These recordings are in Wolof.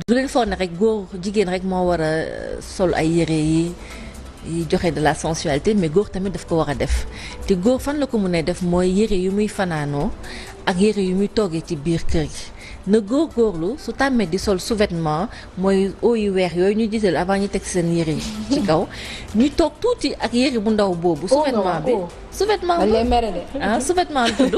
du leen foog ne rek góor jigéen rek moo war a sol ay yére yi joxe de la sensualité mais góor tamit daf ko war a def te góor fan la ko mën a def mooy yére yu muy fanaanoo ak yére yu muy toggee ci biir kër gi na góorgóorlu su tàmmee di sol sous-vêtement mooy haut yu weex yooyu ñu gisal avant ñu teg seen yére yi ci kaw ñu toog tuuti ak yére bu ndaw boobu sous-vêtement bi sous-vêtement sous-vêtement tudd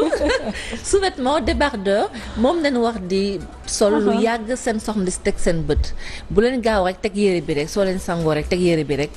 sous-vêtement débardeur moom lañ wax di sol lu yàgg seen soxna si teg seen bët bu leen gaaw rek teg yére bi rek soo leen sangoo rek teg yére bi rek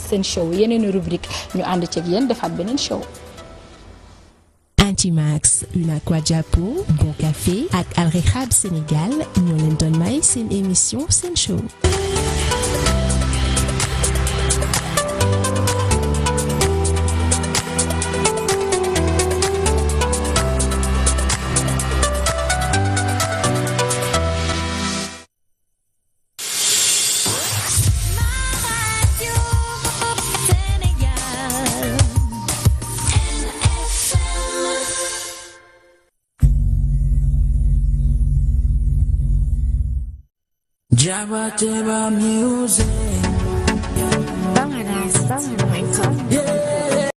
seen show yeneen rubrique ñu ànd ceeg yéen defaat beneen show. Intimax, une Aquadiapo, Bon Café ak Al Rehab Sénégal ñoo leen doon may seen émission seen show. Jabba Jabba Music. Yeah.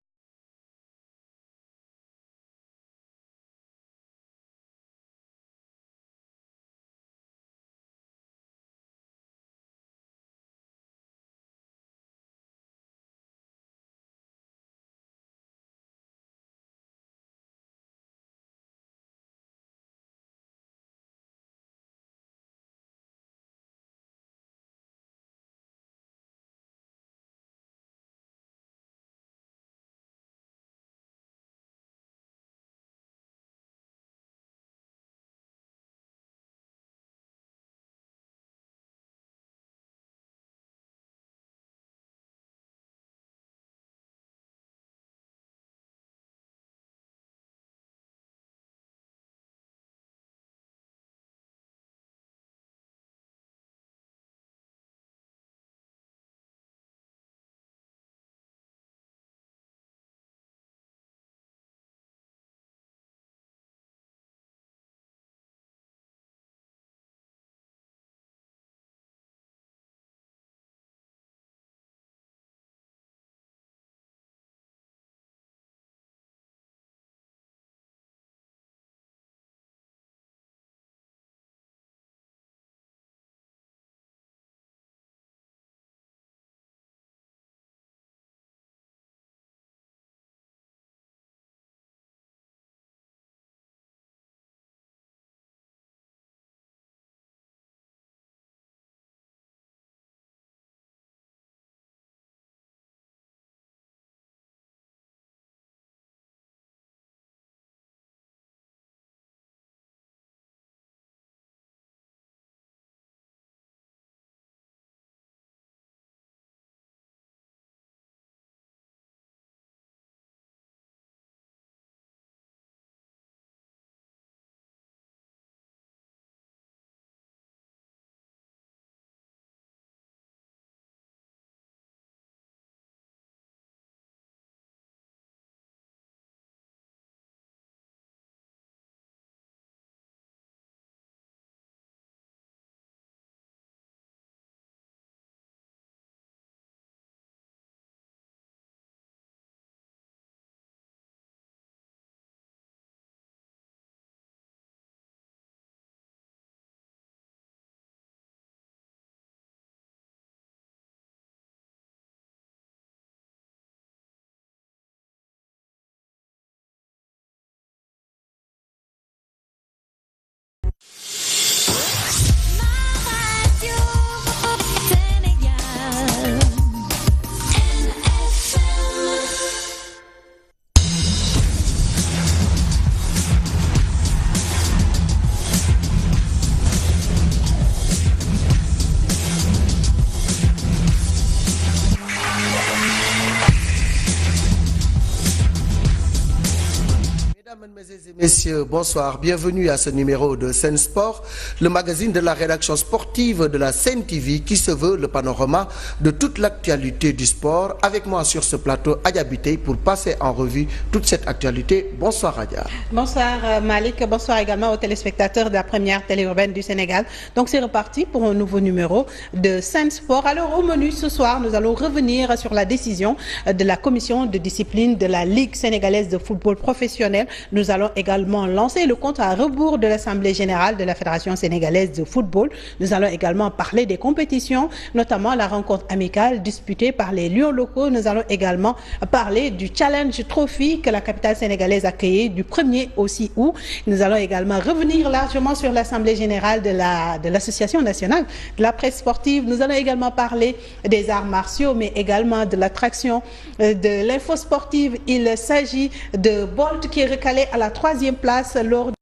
Mesdames et messieurs, bonsoir. Bienvenue à ce numéro de Sen Sport, le magazine de la rédaction sportive de la Sen TV qui se veut le panorama de toute l'actualité du sport. Avec moi sur ce plateau, Adja Biteye, pour passer en revue toute cette actualité. Bonsoir Adja. Bonsoir Malik, bonsoir également aux téléspectateurs de la première télé urbaine du Sénégal. Donc c'est reparti pour un nouveau numéro de Sen Sport. Alors au menu ce soir, nous allons revenir sur la décision de la commission de discipline de la Ligue sénégalaise de football professionnel. Nous allons également lancer le compte à rebours de l'Assemblée générale de la Fédération sénégalaise de football. Nous allons également parler des compétitions, notamment la rencontre amicale disputée par les Lions locaux. Nous allons également parler du Challenge Trophy que la capitale sénégalaise a accueilli du 1er au 6 août. Nous allons également revenir largement sur l'Assemblée générale de l'Association nationale de la presse sportive. Nous allons également parler des arts martiaux, mais également de l'attraction de l'info sportive. Il s'agit de Bolt qui est recalé à la 3e place lors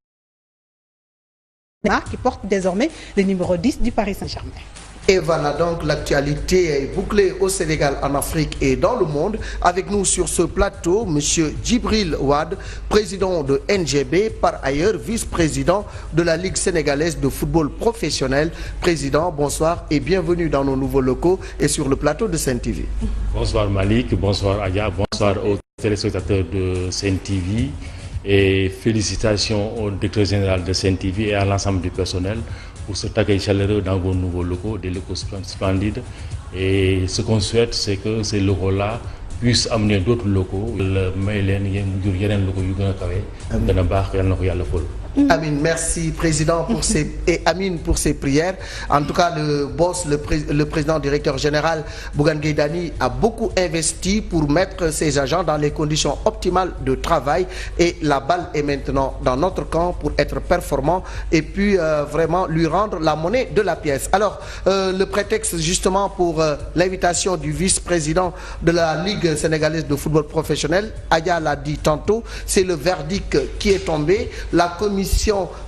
qui porte désormais le numéro 10 du Paris Saint-Germain. Et voilà donc l'actualité est bouclée au Sénégal, en Afrique et dans le monde. Avec nous sur ce plateau, Monsieur Djibril Wade, président de NGB, par ailleurs vice-président de la Ligue sénégalaise de football professionnel. Président, bonsoir et bienvenue dans nos nouveaux locaux et sur le plateau de Sen TV. Bonsoir Malik, bonsoir Adja, bonsoir aux téléspectateurs de Sen TV et félicitations au directeur général de Sen TV et à l'ensemble du personnel pour cet accueil chaleureux dans vos nouveaux locaux, des locaux splendides. Et ce qu'on souhaite, c'est que ces locaux-là puissent amener d'autres locaux. Amin, merci président pour ces et Amin pour ces prières. En tout cas, le boss, le président directeur général Bougane Gueye Dany a beaucoup investi pour mettre ses agents dans les conditions optimales de travail et la balle est maintenant dans notre camp pour être performant et puis vraiment lui rendre la monnaie de la pièce. Alors, le prétexte justement pour l'invitation du vice-président de la Ligue sénégalaise de football professionnel, Adja l'a dit tantôt, c'est le verdict qui est tombé. La commission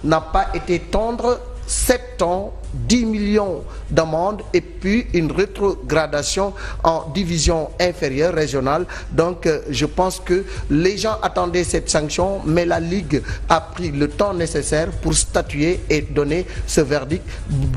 n'a pas été tendre, 7 ans, 10 millions d'amendes et puis une rétrogradation en division inférieure régionale. Donc je pense que les gens attendaient cette sanction, mais la Ligue a pris le temps nécessaire pour statuer et donner ce verdict.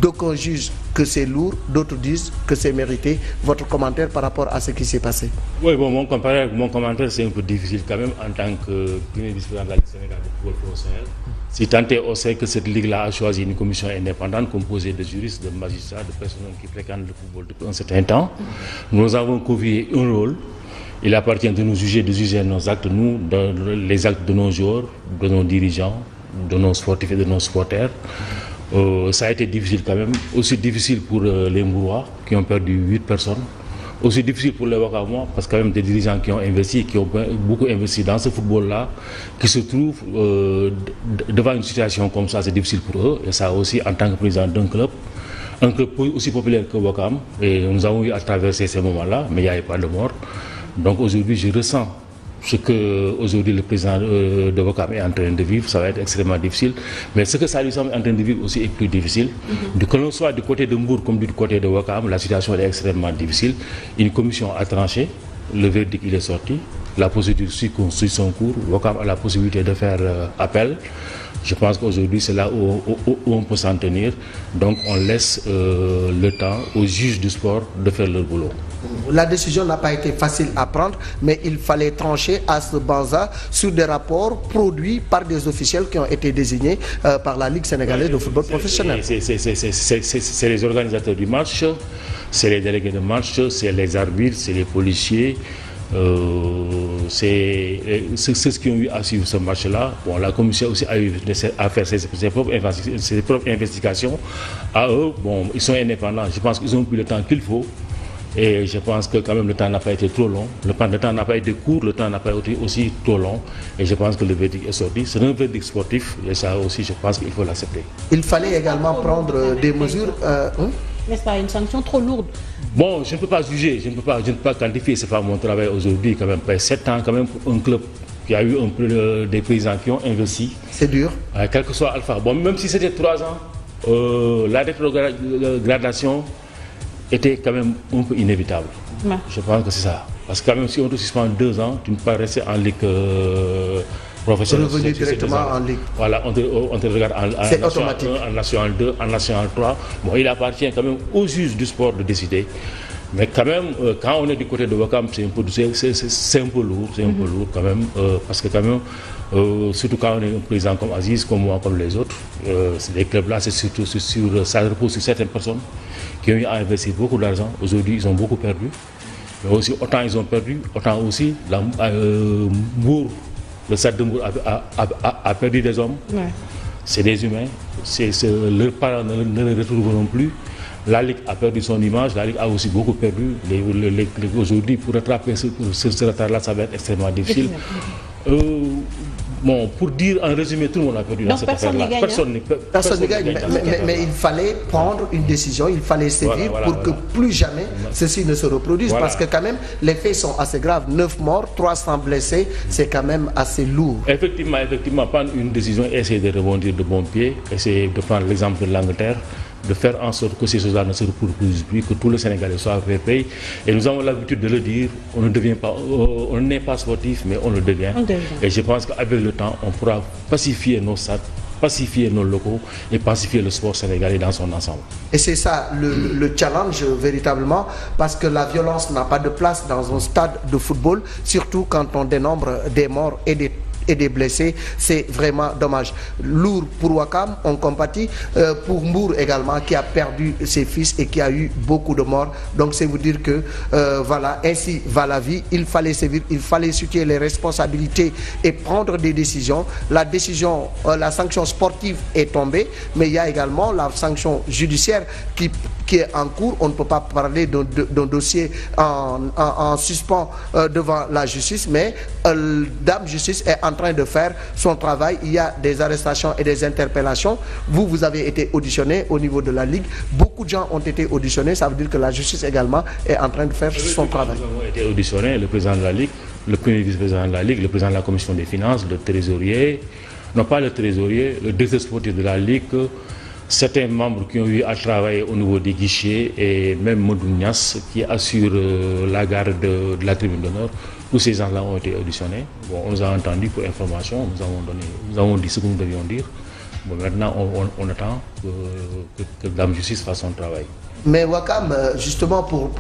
D'aucuns jugent que c'est lourd, d'autres disent que c'est mérité. Votre commentaire par rapport à ce qui s'est passé? Oui, bon, mon commentaire c'est un peu difficile quand même en tant que premier vice-président de la Ligue sénégalaise de football professionnel. Si tant est, on sait que cette ligue-là a choisi une commission indépendante composée de juristes, de magistrats, de personnes qui fréquentent le football depuis un certain temps. Nous avons confié un rôle. Il appartient de nous juger, de juger nos actes, nous, les actes de nos joueurs, de nos dirigeants, de nos sportifs et de nos supporters. Ça a été difficile quand même, aussi difficile pour les Mbourois qui ont perdu 8 personnes. Aussi difficile pour les Wakamois, parce que quand même des dirigeants qui ont investi, qui ont beaucoup investi dans ce football-là, qui se trouvent devant une situation comme ça, c'est difficile pour eux. Et ça aussi, en tant que président d'un club, un club aussi populaire que Wakam, et nous avons eu à traverser ces moments-là, mais il n'y avait pas de mort. Donc aujourd'hui, je ressens ce que aujourd'hui le président de Wakam est en train de vivre, ça va être extrêmement difficile. Mais ce que Salou Sam est en train de vivre aussi est plus difficile. Que l'on soit du côté de Mbour comme du côté de Wakam, la situation est extrêmement difficile. Une commission a tranché, le verdict il est sorti, la procédure suit son cours, Wakam a la possibilité de faire appel. Je pense qu'aujourd'hui, c'est là où on peut s'en tenir. Donc, on laisse le temps aux juges du sport de faire leur boulot. La décision n'a pas été facile à prendre, mais il fallait trancher à ce banza sur des rapports produits par des officiels qui ont été désignés par la Ligue sénégalaise de football professionnel. C'est les organisateurs du match, c'est les délégués de match, c'est les arbitres, c'est les policiers. C'est ce qui ont eu à suivre ce match-là. Bon, la commission aussi a eu à faire ses propres investigations. À eux, bon, ils sont indépendants. Je pense qu'ils ont pris le temps qu'il faut. Et je pense que quand même le temps n'a pas été trop long. Le temps n'a pas été court, le temps n'a pas été aussi trop long. Et je pense que le verdict est sorti. C'est un verdict sportif et ça aussi, je pense qu'il faut l'accepter. Il fallait également prendre des mesures. N'est-ce pas une sanction trop lourde? Bon, je ne peux pas juger, je ne peux pas quantifier, c'est pas mon travail aujourd'hui quand même. 7 ans quand même pour un club qui a eu un peu des paysans qui ont investi. C'est dur. Quel que soit Alpha. Bon, même si c'était 3 ans, la rétrogradation était quand même un peu inévitable. Je pense que c'est ça. Parce que quand même si on te suspend 2 ans, tu ne peux pas rester en Ligue professionnel. Revenu directement en Ligue. Voilà, on te regarde c'est automatique. En National 2, en National 3. Bon, il appartient quand même aux juges du sport de décider. Mais quand même, quand on est du côté de Ouakam, c'est un peu lourd, quand même, parce que quand même, surtout quand on est un président comme Aziz, comme moi, comme les autres, les clubs-là, ça repose sur certaines personnes qui ont eu à investir beaucoup d'argent. Aujourd'hui, ils ont beaucoup perdu. Mais aussi, autant ils ont perdu, autant aussi, Mbour, le stade de Mbour a perdu des hommes. Ouais. C'est des humains. Leurs parents ne les retrouveront plus. La Ligue a perdu son image, la Ligue a aussi beaucoup perdu. Aujourd'hui, pour rattraper ce retard-là, ça va être extrêmement difficile. Bon, pour dire en résumé, tout le monde a perdu dans cette affaire-là. Personne ne gagne. Mais il fallait prendre une décision, il fallait sévir pour que plus jamais ceci ne se reproduise. Parce que quand même, les faits sont assez graves. 9 morts, 300 blessés, c'est quand même assez lourd. Effectivement, prendre une décision, essayer de rebondir de bon pied, essayer de prendre l'exemple de l'Angleterre, de faire en sorte que ces choses-là ne se reproduisent plus, que tous les Sénégalais soient fair-play. Et nous avons l'habitude de le dire, on n'est pas sportif, mais on le devient. Et je pense qu'avec le temps, on pourra pacifier nos stades, pacifier nos locaux et pacifier le sport sénégalais dans son ensemble. Et c'est ça le challenge véritablement, parce que la violence n'a pas de place dans un stade de football, surtout quand on dénombre des morts et des blessés. C'est vraiment dommage. Lourd pour Ouakam, on compatit, pour Mbour également, qui a perdu ses fils et qui a eu beaucoup de morts. Donc c'est vous dire que voilà, ainsi va la vie. Il fallait sévir, il fallait situer les responsabilités et prendre des décisions. La sanction sportive est tombée, mais il y a également la sanction judiciaire qui est en cours. On ne peut pas parler d'un dossier en suspens devant la justice, mais Dame Justice est en train de faire son travail. Il y a des arrestations et des interpellations. Vous avez été auditionné au niveau de la Ligue. Beaucoup de gens ont été auditionnés. Ça veut dire que la justice également est en train de faire son travail. Nous avons été auditionnés, le président de la Ligue, le premier vice-président de la Ligue, le président de la commission des finances, le trésorier, non pas le trésorier, le directeur sportif de la Ligue, certains membres qui ont eu à travailler au niveau des guichets et même Modou Niass qui assure la garde de la tribune d'honneur. Tous ces gens-là ont été auditionnés. Bon, on nous a entendus pour information, nous avons dit ce que nous devions dire. Bon, maintenant, on attend que Dame Justice fasse son travail. Mais Ouakam, justement pour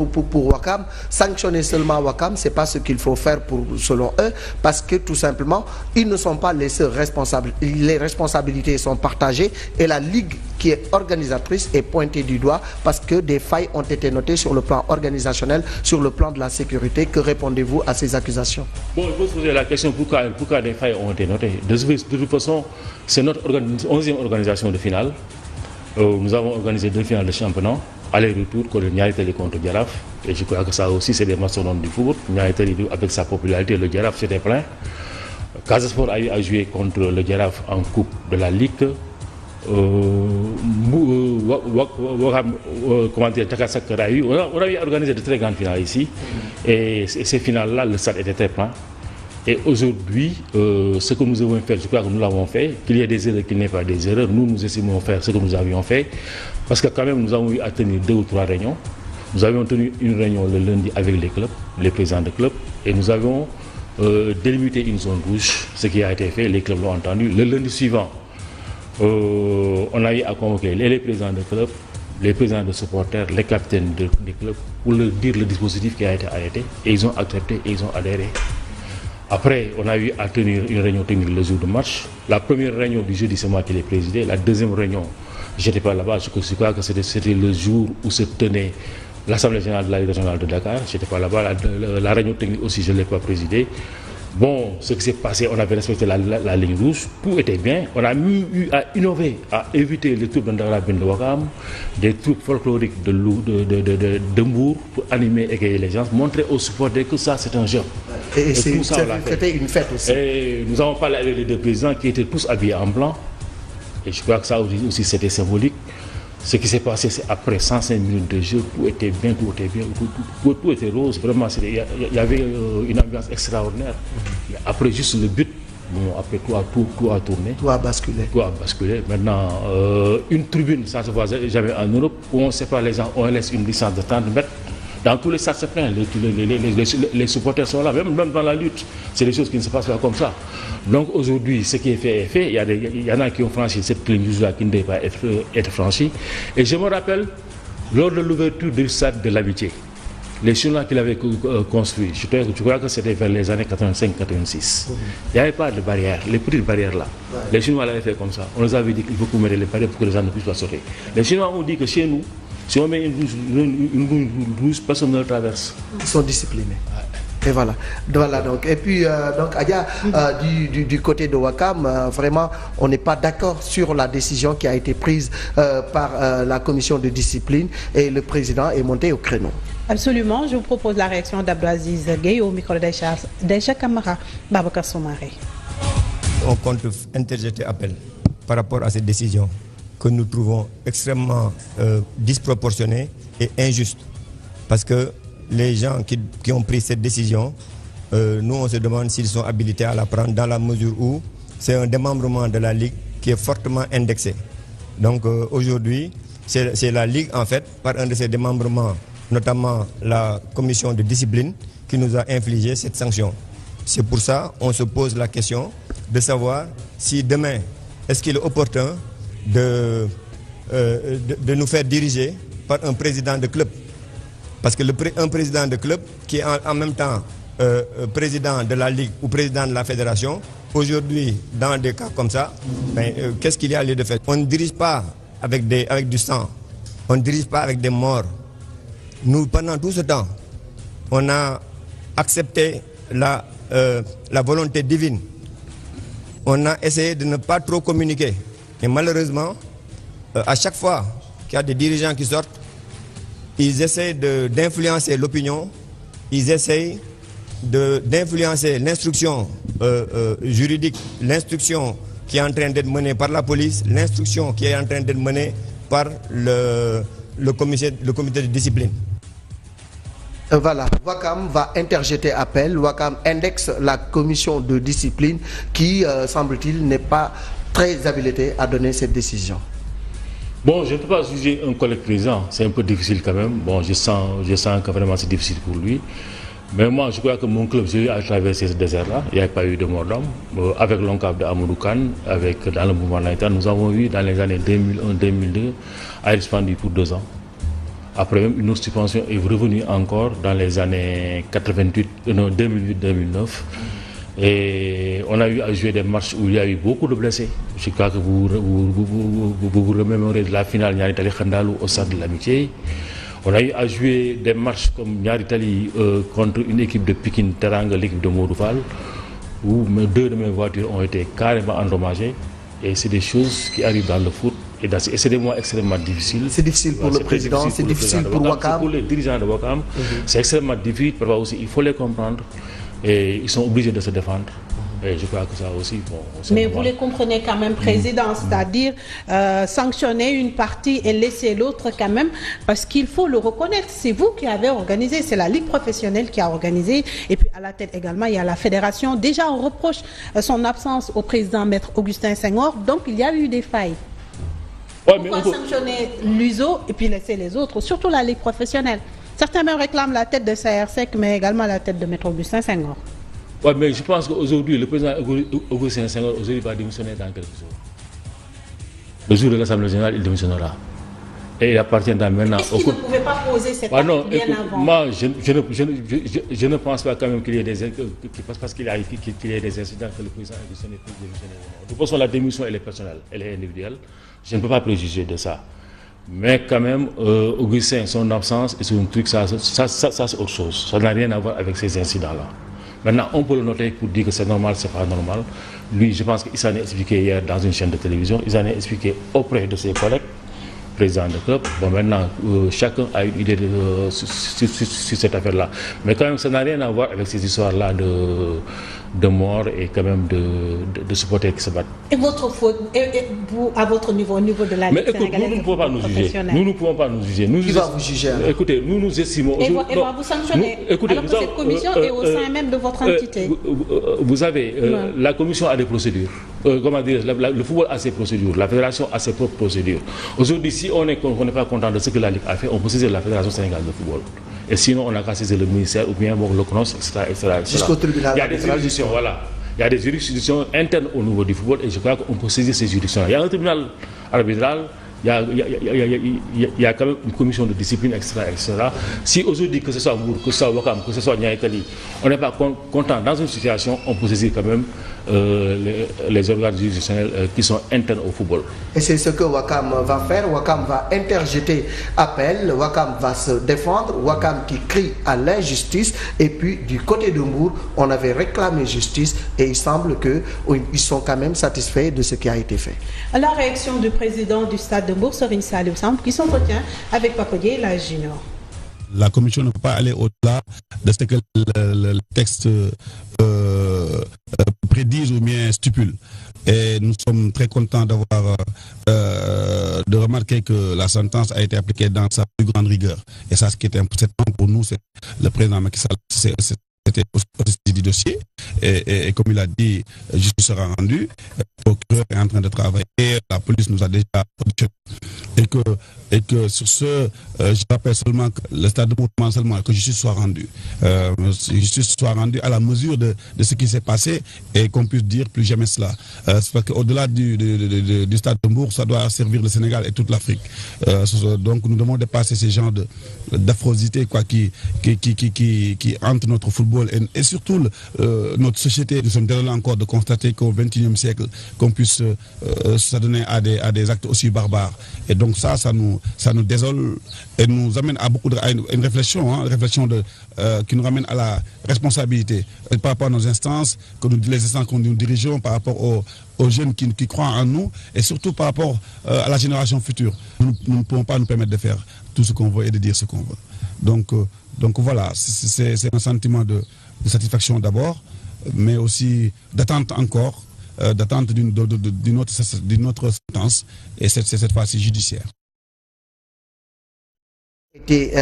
Ouakam, sanctionner seulement Ouakam, c'est pas ce qu'il faut faire selon eux, parce que tout simplement, ils ne sont pas les seuls responsables. Les responsabilités sont partagées et la Ligue qui est organisatrice est pointée du doigt parce que des failles ont été notées sur le plan organisationnel, sur le plan de la sécurité. Que répondez-vous à ces accusations? Bon, il faut se poser la question pourquoi des failles ont été notées. De toute façon, c'est notre 11e organisation de finale. Nous avons organisé 2 finales de championnat. Aller-retour contre Niary Tally contre Jaraaf, et je crois que ça aussi c'est des mastodontes du football. Niary Tally, avec sa popularité, le Jaraaf c'était plein. Casa Sport a eu à jouer contre le Jaraaf en coupe de la Ligue. On a organisé de très grandes finales ici, et ces finales-là, le stade était très plein. Et aujourd'hui, ce que nous avons fait, je crois que nous l'avons fait, qu'il y ait des erreurs, qu'il n'y ait pas des erreurs, nous estimons faire ce que nous avions fait, parce que quand même nous avons eu à tenir 2 ou 3 réunions. Nous avions tenu une réunion le lundi avec les clubs, les présidents de clubs, et nous avons délimité une zone rouge, ce qui a été fait, les clubs l'ont entendu. Le lundi suivant, on a eu à convoquer les présidents de clubs, les présidents de supporters, les capitaines des clubs, pour leur dire le dispositif qui a été arrêté, et ils ont accepté et ils ont adhéré. Après, on a eu à tenir une réunion technique le jour de match. La première réunion du jeudi, c'est moi qui l'ai présidée. La deuxième réunion, je n'étais pas là-bas. Je crois que c'était le jour où se tenait l'Assemblée générale de la Ligue régionale de Dakar. Je n'étais pas là-bas. La réunion technique aussi, je ne l'ai pas présidée. Bon, ce qui s'est passé, on avait respecté la ligne rouge. Tout était bien. On a eu à innover, à éviter les troupes de Ouakam, des troupes folkloriques de Mbour pour animer et égayer les gens, montrer aux supporters que ça, c'est un jeu. Et c'était une fête aussi. Et nous avons parlé avec les 2 présidents qui étaient tous habillés en blanc. Et je crois que ça aussi c'était symbolique. Ce qui s'est passé, c'est après 105 minutes de jeu, tout était bien, tout était rose. Vraiment, il y avait une ambiance extraordinaire. Mais après juste le but, bon, après tout a tourné. Tout a basculé. Tout a basculé. Maintenant, une tribune, ça ne se voit jamais en Europe, où on sépare les gens, on laisse une distance de 30 mètres. Dans tous les stades, c'est plein. Les supporters sont là, même dans la lutte. C'est des choses qui ne se passent pas comme ça. Donc aujourd'hui, ce qui est fait est fait. Il y en a qui ont franchi cette ligne-là qui ne devait pas être franchie. Et je me rappelle, lors de l'ouverture du stade de l'Amitié, les Chinois qui l'avaient construit, je crois que c'était vers les années 85-86. Il n'y avait pas de barrière, les petites barrières là. Ouais. Les Chinois l'avaient fait comme ça. On nous avait dit qu'il faut qu'on mette les barrières pour que les gens ne puissent pas sauter. Les Chinois ont dit que chez nous, si on met une rouge, personne ne le traverse. Ils sont disciplinés. Ouais. Et voilà donc. Et puis donc Adja, du côté de Ouakam, vraiment on n'est pas d'accord sur la décision qui a été prise par la commission de discipline et le président est monté au créneau. Absolument, je vous propose la réaction d'Abdelaziz Gueye au micro d'Aïcha Camara. Babacar Soumaré. On compte interjeter appel par rapport à cette décision que nous trouvons extrêmement disproportionnée et injuste. Parce que les gens qui ont pris cette décision, nous on se demande s'ils sont habilités à la prendre dans la mesure où c'est un démembrement de la Ligue qui est fortement indexé. Donc aujourd'hui, c'est la Ligue en fait, par un de ses démembrements, notamment la commission de discipline, qui nous a infligé cette sanction. C'est pour ça qu'on se pose la question de savoir si demain, est-ce qu'il est opportun de nous faire diriger par un président de club. Parce que un président de club qui est en même temps président de la Ligue ou président de la fédération, aujourd'hui, dans des cas comme ça, qu'est-ce qu'il y a lieu de faire? On ne dirige pas avec du sang, on ne dirige pas avec des morts. Nous, pendant tout ce temps, on a accepté la volonté divine. On a essayé de ne pas trop communiquer. Et malheureusement, à chaque fois qu'il y a des dirigeants qui sortent, ils essayent d'influencer l'opinion, ils essayent d'influencer l'instruction juridique, l'instruction qui est en train d'être menée par la police, l'instruction qui est en train d'être menée par le comité de discipline. Voilà, Ouakam va interjeter appel. Ouakam indexe la commission de discipline qui, semble-t-il, n'est pas très habilitée à donner cette décision. Bon, je ne peux pas juger un collègue président, c'est un peu difficile quand même. Bon, je sens que vraiment c'est difficile pour lui. Mais moi, je crois que mon club, j'ai eu à traverser ce désert-là. Il n'y a pas eu de mort d'homme. Avec l'ONCAV de Amadou Kane, dans le mouvement Laïta, nous avons eu dans les années 2001-2002 à être suspendu pour 2 ans. Après même, une autre suspension est revenue encore dans les années 2008-2009. Et on a eu à jouer des matchs où il y a eu beaucoup de blessés. Je crois que vous remémorez de la finale Niaritali Khandalou au stade de l'Amitié. On a eu à jouer des matchs comme Niaritali contre une équipe de Pikine Teranga, l'équipe de Mouroufal, où 2 de mes voitures ont été carrément endommagées. Et c'est des choses qui arrivent dans le foot. Et c'est des mois extrêmement difficiles. C'est difficile pour le président, c'est difficile pour Ouakam. Pour les dirigeants de Ouakam, c'est extrêmement difficile. Parfois aussi, il faut les comprendre. Et ils sont obligés de se défendre. Et je crois que ça aussi... Bon, mais vous les comprenez quand même, président, c'est-à-dire sanctionner une partie et laisser l'autre quand même, parce qu'il faut le reconnaître. C'est vous qui avez organisé, c'est la Ligue professionnelle qui a organisé. Et puis à la tête également, il y a la fédération. Déjà, on reproche son absence au président Maître Augustin Senghor. Donc, il y a eu des failles. Ouais, pourquoi sanctionner l'USO et puis laisser les autres, surtout la Ligue professionnelle? Certains même réclament la tête de CRSEC, mais également la tête de Maître Augustin Senghor. Oui, mais je pense qu'aujourd'hui, le président Augustin Senghor va démissionner dans quelques jours. Le jour de l'Assemblée générale, il démissionnera. Et il appartient maintenant... Est-ce qu'il ne pouvait pas poser cette acte bien avant? Moi, je ne pense pas quand même qu'il y ait des incidents que le président Augustin ne puisse démissionner. De toute façon, la démission, elle est personnelle, elle est individuelle. Je ne peux pas préjuger de ça. Mais quand même, Augustin, son absence et son truc, ça c'est autre chose. Ça n'a rien à voir avec ces incidents-là. Maintenant, on peut le noter pour dire que c'est normal, c'est pas normal. Lui, je pense qu'il s'en est expliqué hier dans une chaîne de télévision. Il s'en est expliqué auprès de ses collègues, présidents de club. Bon, maintenant, chacun a une idée sur cette affaire-là. Mais quand même, ça n'a rien à voir avec ces histoires-là de mort et quand même de supporters qui se battent. Et votre faute, vous, à votre niveau, au niveau de la Ligue sénégalaise, nous ne pouvons pas nous juger. Nous ne pouvons pas nous juger. Qui va vous juger? Écoutez, nous estimons... Et va vous sanctionner. Alors que cette commission est au sein même de votre entité. Vous avez... La commission a des procédures. comment dire, le football a ses procédures, la fédération a ses propres procédures. Aujourd'hui, si on n'est pas content de ce que la Ligue a fait, on peut saisir la Fédération sénégalaise de football. Et sinon, on n'a qu'à saisir le ministère ou bien le CNOS, etc. Jusqu'au tribunal. Il y a des juridictions, voilà. Il y a des juridictions internes au niveau du football et je crois qu'on peut saisir ces juridictions. Il y a un tribunal arbitral. Il y a quand même une commission de discipline, etc. Si aujourd'hui, que ce soit Mbour, que ce soit Ouakam, que ce soit Niayes Tally, on n'est pas content dans une situation, on peut saisir quand même les organes juridictionnels qui sont internes au football. Et c'est ce que Ouakam va faire. Ouakam va interjeter appel, Ouakam va se défendre, Ouakam qui crie à l'injustice. Et puis du côté de Mbour, on avait réclamé justice et il semble qu'ils sont quand même satisfaits de ce qui a été fait. La réaction du président du stade de Mbour, Serigne Saliou Samb, qui s'entretient avec Papa Dieye, la junior. La commission ne peut pas aller au-delà de ce que le texte prédise ou bien stipule. Et nous sommes très contents de remarquer que la sentence a été appliquée dans sa plus grande rigueur. Et ça, ce qui était important pour nous, c'est le président Macky Sall. C'était aussi du dossier et comme il a dit, justice sera rendue, le procureur est en train de travailler, la police nous a déjà auditionné et que sur ce, je rappelle seulement que le stade de mouvement seulement que justice soit rendue, à la mesure de ce qui s'est passé et qu'on puisse dire plus jamais cela. C'est parce qu'au-delà du stade de Mbour, ça doit servir le Sénégal et toute l'Afrique. Donc nous devons dépasser ces genres d'affrosité qui hantent notre football et surtout notre société. Nous sommes désolés encore de constater qu'au XXIe siècle, qu'on puisse s'adonner à des actes aussi barbares. Et donc ça nous désole et nous amène à une réflexion, qui nous ramène à la responsabilité par rapport à nos instances, les instances que nous dirigeons, par rapport aux jeunes qui croient en nous et surtout par rapport à la génération future. Nous ne pouvons pas nous permettre de faire tout ce qu'on veut et de dire ce qu'on veut. Donc voilà, c'est un sentiment de satisfaction d'abord, mais aussi d'attente encore, d'attente d'une autre sentence, et cette fois-ci judiciaire. Été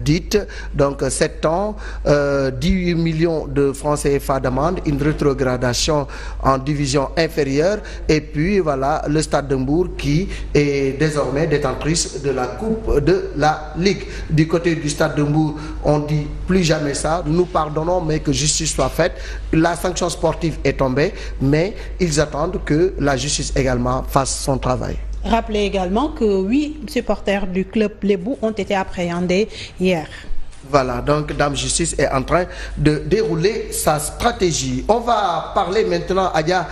dite, donc 7 ans, 18 millions de francs CFA d'amende, une rétrogradation en division inférieure, et puis voilà le stade de Mbour qui est désormais détentrice de la coupe de la Ligue. Du côté du stade de Mbour, on dit plus jamais ça, nous pardonnons mais que justice soit faite. La sanction sportive est tombée, mais ils attendent que la justice également fasse son travail. Rappelez également que 8 supporters du club Lébou ont été appréhendés hier. Voilà, donc Dame Justice est en train de dérouler sa stratégie. On va parler maintenant, Aya,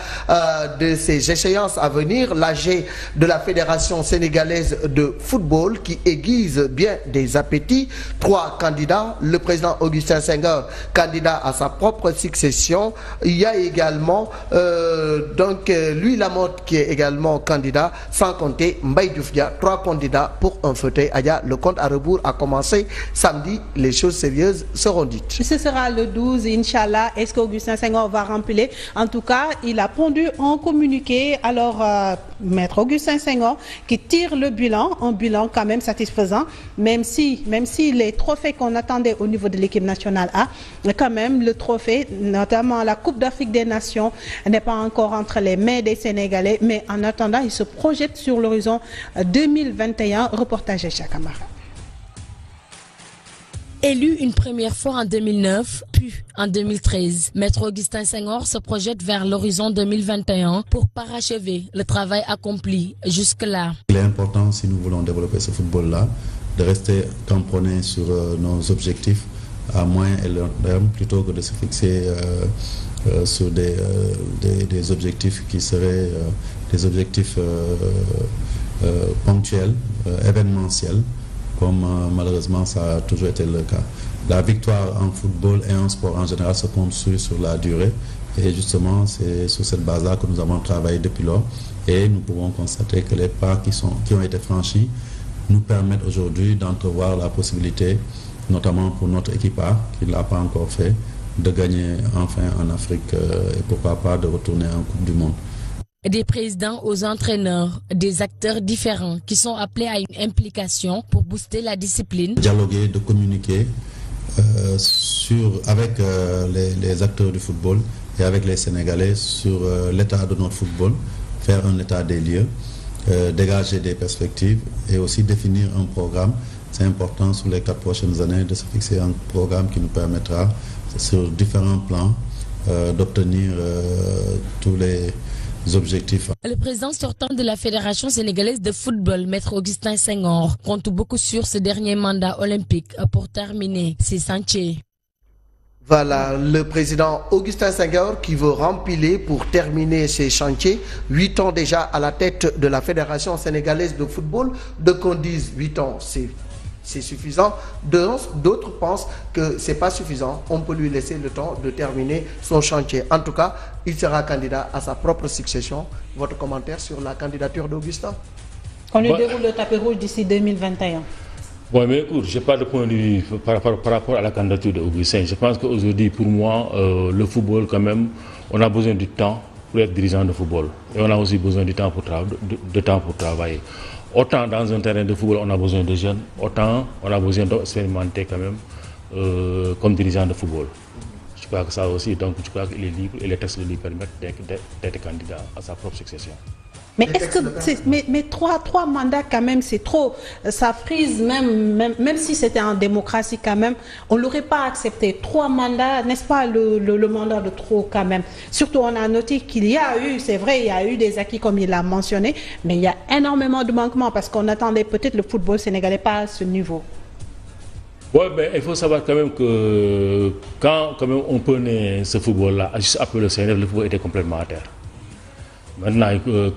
de ces échéances à venir. L'AG de la Fédération sénégalaise de football qui aiguise bien des appétits. 3 candidats. Le président Augustin Senghor, candidat à sa propre succession. Il y a également Louis Lamotte qui est également candidat, sans compter Mbaye Diouf Dia. 3 candidats pour un fauteuil. Aya, le compte à rebours a commencé samedi. Les choses sérieuses seront dites. Ce sera le 12, Inch'Allah. Est-ce qu'Augustin Senghor va remplir? En tout cas, il a pondu un communiqué. Alors, maître Augustin Senghor qui tire le bilan, un bilan quand même satisfaisant, même si les trophées qu'on attendait au niveau de l'équipe nationale A, quand même le trophée, notamment la Coupe d'Afrique des Nations, n'est pas encore entre les mains des Sénégalais. Mais en attendant, il se projette sur l'horizon 2021. Reportage de Chakamara. Élu une première fois en 2009, puis en 2013, Maître Augustin Senghor se projette vers l'horizon 2021 pour parachever le travail accompli jusque-là. Il est important, si nous voulons développer ce football-là, de rester tamponnés sur nos objectifs à moyen et long terme, plutôt que de se fixer sur des objectifs qui seraient des objectifs ponctuels, événementiels, comme malheureusement ça a toujours été le cas. La victoire en football et en sport en général se construit sur la durée et justement c'est sur cette base-là que nous avons travaillé depuis lors et nous pouvons constater que les pas qui ont été franchis nous permettent aujourd'hui d'entrevoir la possibilité, notamment pour notre équipe A, qui ne l'a pas encore fait, de gagner enfin en Afrique et pourquoi pas de retourner en Coupe du Monde. Des présidents aux entraîneurs, des acteurs différents qui sont appelés à une implication pour booster la discipline. Dialoguer, de communiquer avec les acteurs du football et avec les Sénégalais sur l'état de notre football, faire un état des lieux, dégager des perspectives et aussi définir un programme. C'est important sur les 4 prochaines années de se fixer un programme qui nous permettra sur différents plans d'obtenir tous les objectifs. Le président sortant de la Fédération sénégalaise de football, Maître Augustin Senghor, compte beaucoup sur ce dernier mandat olympique pour terminer ses chantiers. Voilà, le président Augustin Senghor qui veut rempiler pour terminer ses chantiers. 8 ans déjà à la tête de la Fédération sénégalaise de football. Donc on dise 8 ans, c'est suffisant. D'autres pensent que c'est pas suffisant. On peut lui laisser le temps de terminer son chantier. En tout cas, il sera candidat à sa propre succession. Votre commentaire sur la candidature d'Augustin? On lui déroule le tapis rouge d'ici 2021. Bon, mais écoute, je n'ai pas de point de vue par rapport à la candidature d'Augustin. Je pense qu'aujourd'hui, pour moi, le football, quand même, on a besoin du temps pour être dirigeant de football. Et on a aussi besoin du temps pour travailler. Autant dans un terrain de football, on a besoin de jeunes, autant on a besoin d'expérimenter quand même comme dirigeant de football. Je crois que ça aussi, donc je crois qu'il est libre et les textes lui permettent d'être candidat à sa propre succession. Mais est-ce que mais trois mandats quand même c'est trop, ça frise même si c'était en démocratie quand même, on l'aurait pas accepté. 3 mandats, n'est-ce pas le mandat de trop quand même. Surtout on a noté qu'il y a eu, c'est vrai, il y a eu des acquis comme il l'a mentionné, mais il y a énormément de manquements parce qu'on attendait peut-être le football sénégalais pas à ce niveau. Oui, mais il faut savoir quand même que quand même on prenait ce football-là, juste après le CNF, le football était complètement à terre. Maintenant,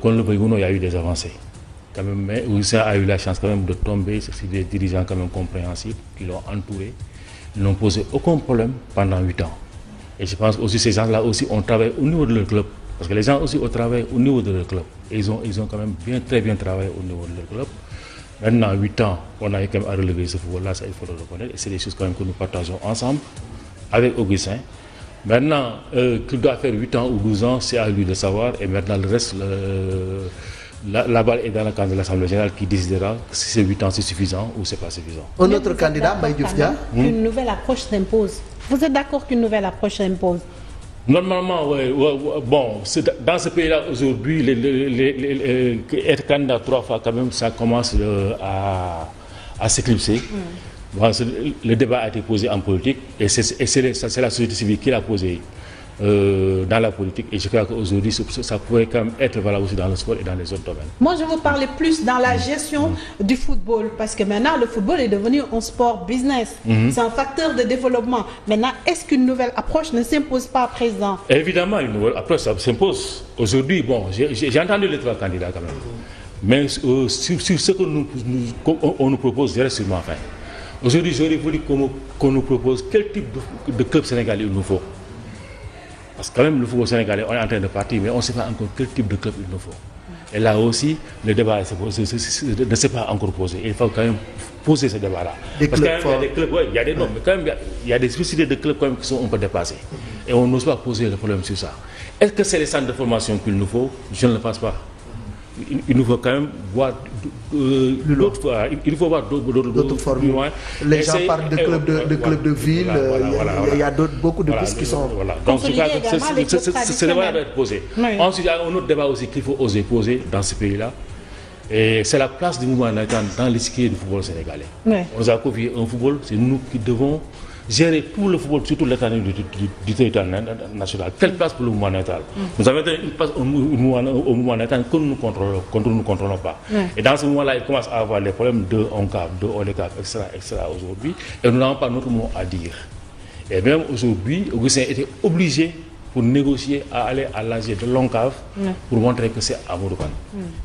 qu'on le veuille ou non, il y a eu des avancées. Quand même, mais Augustin a eu la chance quand même de tomber sur des dirigeants quand même compréhensifs qui l'ont entouré. Ils n'ont posé aucun problème pendant 8 ans. Et je pense aussi ces gens-là aussi ont travaillé au niveau de leur club. Parce que les gens aussi ont travaillé au niveau de leur club. Et ils ont quand même très bien travaillé au niveau de leur club. Maintenant, 8 ans, on a eu quand même à relever ce football-là, ça il faut le reconnaître. Et c'est des choses quand même que nous partageons ensemble avec Augustin. Maintenant, qu'il doit faire 8 ans ou 12 ans, c'est à lui de savoir. Et maintenant, le reste, la balle est dans le camp de l'Assemblée générale qui décidera si ces 8 ans c'est suffisant ou c'est pas suffisant. Un autre candidat, Maïdiouf Dia. Une nouvelle approche s'impose. Vous êtes d'accord qu'une nouvelle approche s'impose? Normalement, oui. Bon, dans ce pays-là, aujourd'hui, être candidat 3 fois, quand même, ça commence à s'éclipser. Bon, le débat a été posé en politique et c'est la société civile qui l'a posé dans la politique. Et je crois qu'aujourd'hui, ça pourrait quand même être valable aussi dans le sport et dans les autres domaines. Moi, je veux parler plus dans la gestion du football parce que maintenant, le football est devenu un sport business. C'est un facteur de développement. Maintenant, est-ce qu'une nouvelle approche ne s'impose pas, Président? Évidemment, une nouvelle approche s'impose. Aujourd'hui, bon, j'ai entendu les 3 candidats quand même. Mais sur ce qu'on nous propose, je reste sur ma faim. Aujourd'hui, j'aurais voulu qu'on nous propose quel type de club sénégalais il nous faut. Parce que quand même, le football sénégalais, on est en train de partir, mais on ne sait pas encore quel type de club il nous faut. Et là aussi, le débat ne s'est pas encore posé. Il faut quand même poser ce débat-là. Parce qu'il y a des clubs, il y a des noms, mais quand même, il y a des spécificités de clubs quand même qui sont un peu dépassés. Et on n'ose pas poser le problème sur ça. Est-ce que c'est les centres de formation qu'il nous faut? Je ne le pense pas. Il nous faut quand même voir d'autres fois. Il faut voir d'autres formules. Les gens parlent de clubs de ville. Il y a beaucoup de pistes qui sont. Voilà. Donc ce débat doit être posé. Ensuite, il y a un autre débat aussi qu'il faut oser poser dans ce pays-là. Et c'est la place du mouvement national dans l'eschiquier du football sénégalais. On nous a confié un football, c'est nous qui devons gérer tout le football, surtout l'étendue du territoire national. Quelle place pour le mouvement national? Nous avons une place au mouvement national que nous ne contrôlons pas. Et dans ce moment-là, il commence à avoir les problèmes de ONCAV, de ODCAV, etc. aujourd'hui. Et nous n'avons pas notre mot à dire. Et même aujourd'hui, Augustin était obligé pour négocier à aller à l'AG de l'ONCAV pour montrer que c'est Amadou Kane.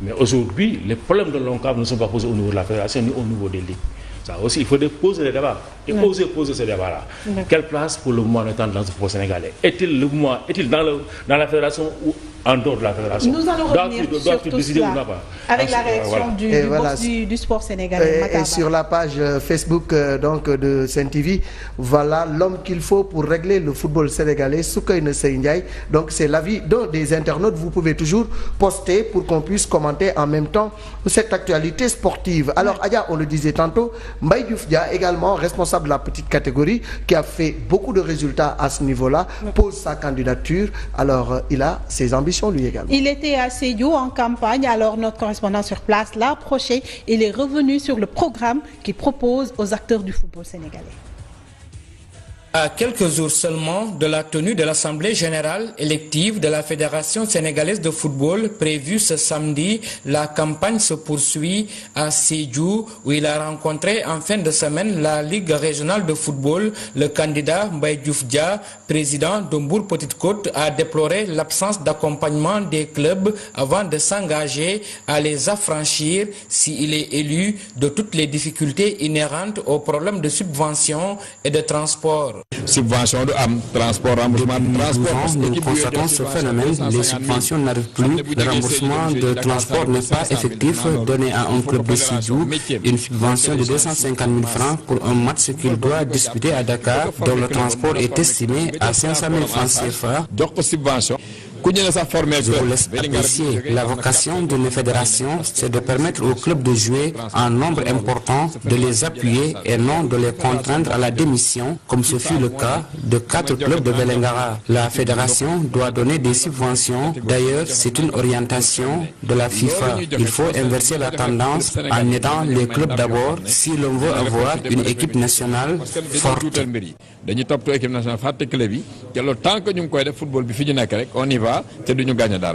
Mais aujourd'hui, les problèmes de l'ONCAV ne sont pas posés au niveau de la fédération ni au niveau des ligues. Ça aussi, il faut poser les débats et oser poser ce débat-là. Quelle place pour le mouvement national dans ce football sénégalais? Est-il dans la fédération ou en dehors de la fédération. Nous allons revenir sur tout cela avec la réaction du sport sénégalais. Et sur la page Facebook donc de Sen TV, voilà l'homme qu'il faut pour régler le football sénégalais, Soukeyna Sey Ndiaye. Donc c'est l'avis d'un des internautes. Vous pouvez toujours poster pour qu'on puisse commenter en même temps cette actualité sportive. Alors Adja, on le disait tantôt, Mbaye Diouf Dia, également responsable de la petite catégorie, qui a fait beaucoup de résultats à ce niveau-là, pose sa candidature. Alors il a ses ambitions lui également. Il était à Sédhiou en campagne, alors notre correspondant sur place l'a approché. Il est revenu sur le programme qu'il propose aux acteurs du football sénégalais. À quelques jours seulement de la tenue de l'Assemblée générale élective de la Fédération sénégalaise de football prévue ce samedi, la campagne se poursuit à Sédhiou où il a rencontré en fin de semaine la Ligue régionale de football. Le candidat Mbaye Diouf Dia, président de Mbour Petite Côte, a déploré l'absence d'accompagnement des clubs avant de s'engager à les affranchir s'il est élu de toutes les difficultés inhérentes aux problèmes de subvention et de transport. Subvention de transport, remboursement de transport. Nous constatons ce phénomène, les subventions n'arrivent plus, le remboursement de transport n'est pas effectif. Donné à un club de Sédhiou une subvention de 250 000 francs pour un match qu'il doit disputer à Dakar, dont le transport est estimé à 500 000 francs CFA. Je vous laisse apprécier. La vocation de nos fédérations, c'est de permettre aux clubs de jouer en nombre important, de les appuyer et non de les contraindre à la démission, comme ce fut le cas de 4 clubs de Vélingara. La fédération doit donner des subventions. D'ailleurs, c'est une orientation de la FIFA. Il faut inverser la tendance en aidant les clubs d'abord si l'on veut avoir une équipe nationale forte. On y va,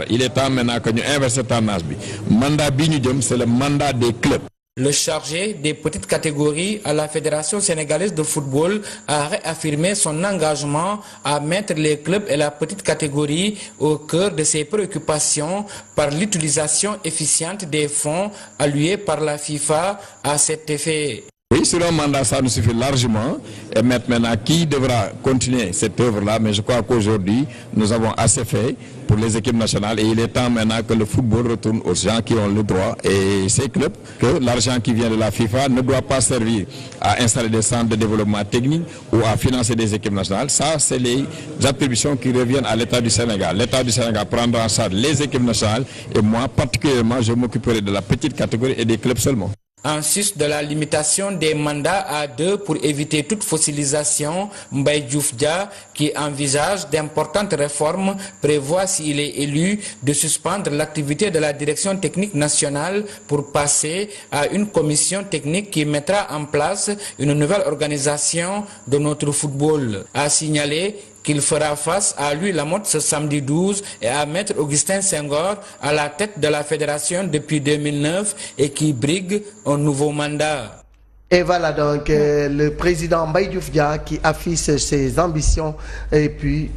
il est temps maintenant que nous inversions tendance. Mandat Bignudum, c'est le mandat des clubs. Le chargé des petites catégories à la Fédération sénégalaise de football a réaffirmé son engagement à mettre les clubs et la petite catégorie au cœur de ses préoccupations par l'utilisation efficiente des fonds alloués par la FIFA à cet effet. Oui, sur un mandat, ça nous suffit largement. Et maintenant, qui devra continuer cette œuvre-là? Mais je crois qu'aujourd'hui, nous avons assez fait pour les équipes nationales. Et il est temps maintenant que le football retourne aux gens qui ont le droit. Et ces clubs, que l'argent qui vient de la FIFA ne doit pas servir à installer des centres de développement technique ou à financer des équipes nationales. Ça, c'est les attributions qui reviennent à l'État du Sénégal. L'État du Sénégal prendra en charge les équipes nationales. Et moi, particulièrement, je m'occuperai de la petite catégorie et des clubs seulement. En sus de la limitation des mandats à 2 pour éviter toute fossilisation, Mbaye Diouf Dia, qui envisage d'importantes réformes, prévoit s'il est élu de suspendre l'activité de la direction technique nationale pour passer à une commission technique qui mettra en place une nouvelle organisation de notre football. A signaler qu'il fera face à lui la mode ce samedi 12 et à Maître Augustin Senghor à la tête de la fédération depuis 2009 et qui brigue un nouveau mandat. Et voilà donc le président Mbaye Diouf Dia qui affiche ses ambitions et puis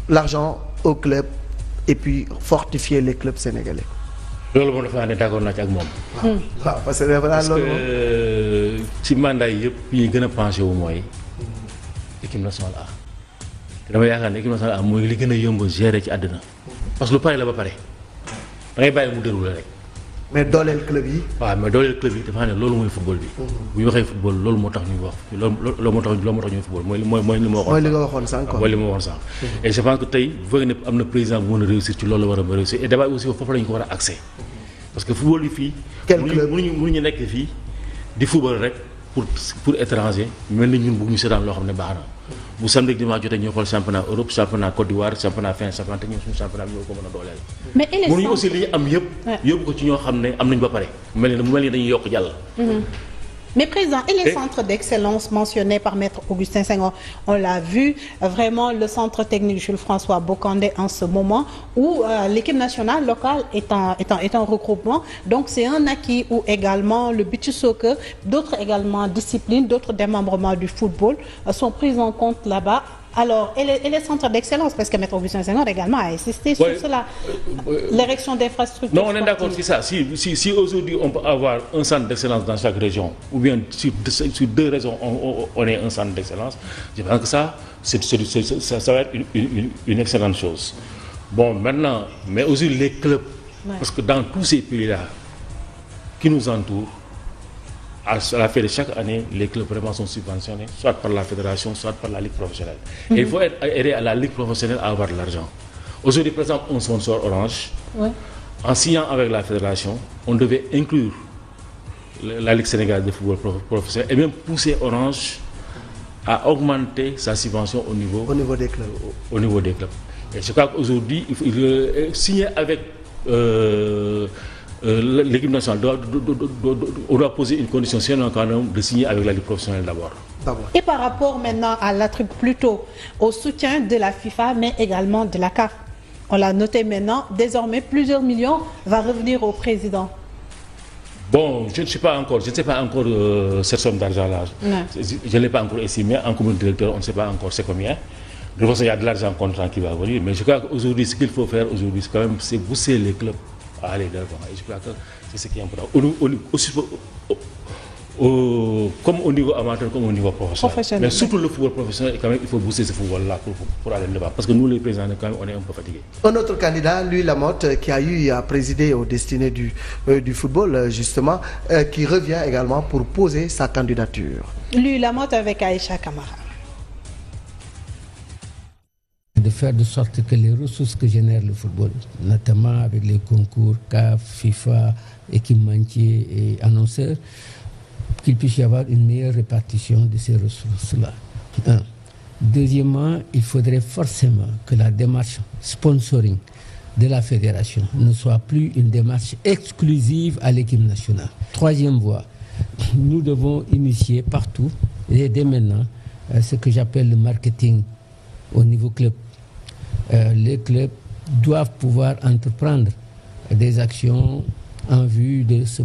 l'argent au club et puis fortifier les clubs sénégalais. loolu moom dafa ne d'accord naa ci ak moom. waaw parce que ci mandat yi yëpp yi gën a penché wu mooy équipe nationale A. dama yaakaar ne équipe nationale A mooy li gën a yomb gérer ci àddina parce que lu pare la ba pare da ngay bàyyi mu déroulé rek. mais dooleel club yi. waaw mais dooleel club yi dafa ne loolu mooy football bi. bu ñu waxee football loolu moo tax ñuy wax loolu moo tax ñuy football mooy li ma waxoon. mooy li nga waxoon sànq. mooy li ma waxoon sànq. et je pense que tey bu fekkee ne am na président bu mën a réussir ci loolu la war a réussir et débat aussi foofu la ñu ko war a accès parce que football bi fii. quel club mënuñu nekk fii di football rek pour étranger mel ni ñun bëgg ñu seetaan loo xam ne baax na bu samedi dimanche jotee ñoo xool championnat Europe championnat Côte d'Ivoire championnat fin championnat te ñun suñu championnat bi ñoo ko mën a dooleel. mais mënuñu aussi li ñu am yëpp. yóbbu ko ci ñoo xam ne am nañu ba pare mu mel ni dañuy yokk jàll. Mais président, et les centres d'excellence mentionnés par Maître Augustin Senghor, on l'a vu, vraiment le centre technique Jules-François Bocandé en ce moment, où l'équipe nationale locale est en regroupement. Donc c'est un acquis où également le beach soccer, d'autres également disciplines, d'autres démembrements du football sont pris en compte là-bas. Alors, et les centres d'excellence, parce que Maître Augustin Senghor également a insisté sur cela, l'érection d'infrastructures. Non, on est d'accord sur ça. Si aujourd'hui on peut avoir un centre d'excellence dans chaque région, ou bien sur 2 régions on est un centre d'excellence, je pense que ça va être une excellente chose. Bon, maintenant, mais aussi les clubs, parce que dans tous ces pays-là qui nous entourent, à la fin de chaque année, les clubs vraiment sont subventionnés, soit par la fédération, soit par la ligue professionnelle. Et il faut aider à la ligue professionnelle à avoir de l'argent. Aujourd'hui, par exemple, un sponsor Orange, en signant avec la fédération, on devait inclure la Ligue sénégalaise de football professionnel et même pousser Orange à augmenter sa subvention au niveau des clubs. Au niveau des clubs. Et je crois qu'aujourd'hui, il faut signer avec l'équipe nationale. On doit poser une condition, sinon quand même, de signer avec la Ligue professionnelle d'abord. Et par rapport maintenant à plutôt au soutien de la FIFA, mais également de la CAF. On l'a noté maintenant, désormais plusieurs millions va revenir au président. Bon, je ne sais pas encore cette somme d'argent-là. Je ne l'ai pas encore estimé. En comité directeur, on ne sait pas encore c'est combien. De toute façon, il y a de l'argent comptant qui va venir. Mais je crois qu'aujourd'hui, ce qu'il faut faire aujourd'hui, c'est quand même pousser les clubs à aller de l'avant. Et je crois que c'est ce qui est important. Comme au niveau amateur, comme au niveau professionnel. Mais surtout le football professionnel, quand même, il faut booster ce football-là pour aller de l'avant. Parce que nous, les présidents, quand même, on est un peu fatigués. Un autre candidat, Louis Lamotte, qui a eu à présider aux destinées du football, justement, qui revient également pour poser sa candidature. Louis Lamotte avec Aïcha Camara. De faire de sorte que les ressources que génère le football, notamment avec les concours CAF, FIFA, équipementiers et annonceurs, qu'il puisse y avoir une meilleure répartition de ces ressources-là. Deuxièmement, il faudrait forcément que la démarche sponsoring de la fédération ne soit plus une démarche exclusive à l'équipe nationale. Troisième voie, nous devons initier partout, et dès maintenant, ce que j'appelle le marketing au niveau club. Les clubs doivent pouvoir entreprendre des actions en vue de se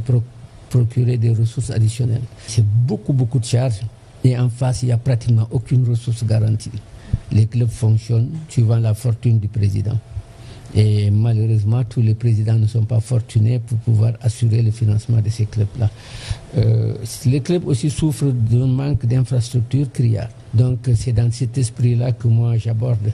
procurer des ressources additionnelles. C'est beaucoup de charges et en face, il n'y a pratiquement aucune ressource garantie. Les clubs fonctionnent suivant la fortune du président. Et malheureusement, tous les présidents ne sont pas fortunés pour pouvoir assurer le financement de ces clubs-là. Les clubs aussi souffrent d'un manque d'infrastructures criardes. Donc c'est dans cet esprit-là que moi j'aborde.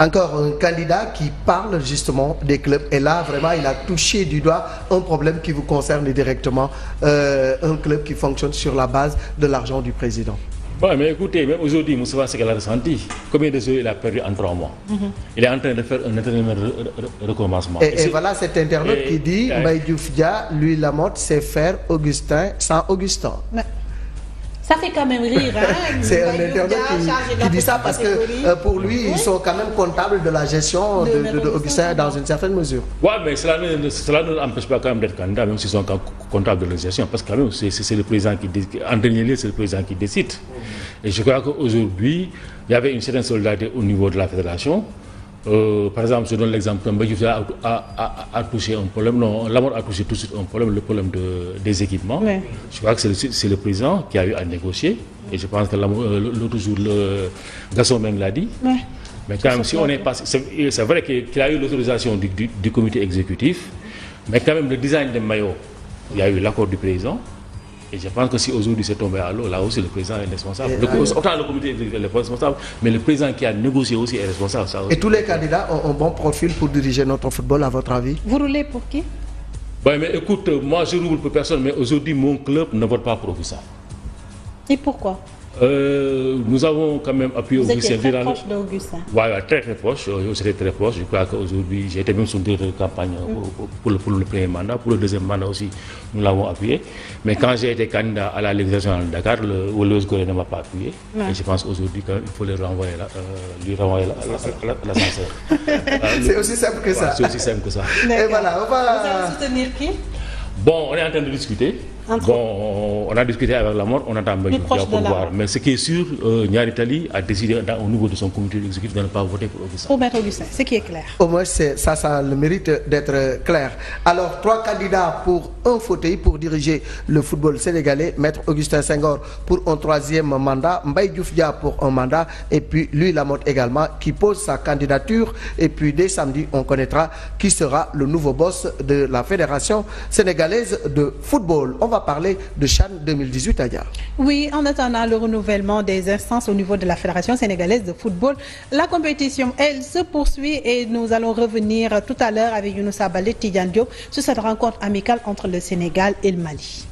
Encore un candidat qui parle justement des clubs. Et là, vraiment, il a touché du doigt un problème qui vous concerne directement. Un club qui fonctionne sur la base de l'argent du président. Bon, mais écoutez, même aujourd'hui, Moussa, ce qu'il a ressenti, combien de jeux il a perdu en 3 mois. Il est en train de faire un éternel recommencement. Et voilà cet internaute qui dit Mbaye Diouf Dia, Louis Lamotte, c'est faire Augustin sans Augustin. Ça fait quand même rire, hein. C'est un internaute qui dit ça parce que pour lui, ils sont quand même comptables de la gestion de Augustin dans une certaine mesure. Oui, mais cela ne l'empêche pas quand même d'être candidat, même s'ils sont comptables de la gestion, parce que quand même, c'est le président qui décide. En dernier lieu, c'est le président qui décide. Et je crois qu'aujourd'hui, il y avait une certaine solidarité au niveau de la fédération. Par exemple, je donne l'exemple que Mbaye Diouf a touché un problème, non, Lamotte a touché tout de suite un problème, le problème des équipements. Ouais. Je crois que c'est le président qui a eu à négocier. Et je pense que l'autre jour, Gaston Meng l'a dit. Ouais. Mais quand même, si on est passé, c'est vrai qu'il a eu l'autorisation du comité exécutif, mais quand même le design des maillots, il y a eu l'accord du président. Et je pense que si aujourd'hui c'est tombé à l'eau, là aussi le président est responsable. Autant le comité est responsable, mais le président qui a négocié aussi est responsable. Ça aussi. Et tous les candidats ont un bon profil pour diriger notre football, à votre avis? Vous roulez pour qui? Oui, mais écoute, moi je roule pour personne, mais aujourd'hui mon club ne vote pas pour Augustin. Et pourquoi? Nous avons quand même appuyé Augustin. Vous étiez très proche d'Augustin. Oui, très proche. J'étais très proche. Je crois qu'aujourd'hui, j'ai été même son directeur de campagne pour le premier mandat. Pour le deuxième mandat aussi, nous l'avons appuyé. Mais quand j'ai été candidat à la Ligue régionale de Dakar, le Wolof Gorée ne m'a pas appuyé. Ouais. Et je pense qu'aujourd'hui, il faut lui renvoyer l'ascenseur. C'est aussi simple que ça. C'est aussi simple que ça. Et voilà, Vous allez soutenir qui? Bon, on est en train de discuter. Bon, on a discuté avec Lamotte, on attend Mbaye Diouf pour voir. Mais ce qui est sûr, Nyari Tali a décidé au niveau de son comité exécutif de ne pas voter pour Augustin. Pour mettre Augustin, ce qui est clair. Au moins, ça a le mérite d'être clair. Alors, 3 candidats pour un fauteuil pour diriger le football sénégalais. Maître Augustin Senghor pour un 3e mandat. Mbaye Diouf Dia pour un mandat. Et puis, Louis Lamotte également qui pose sa candidature. Et puis, dès samedi, on connaîtra qui sera le nouveau boss de la Fédération sénégalaise de football. On va va parler de CHAN 2018 à Dia. Oui, en attendant le renouvellement des instances au niveau de la Fédération sénégalaise de football, la compétition, elle se poursuit et nous allons revenir tout à l'heure avec Younoussa Baldé Tidiane Diop sur cette rencontre amicale entre le Sénégal et le Mali.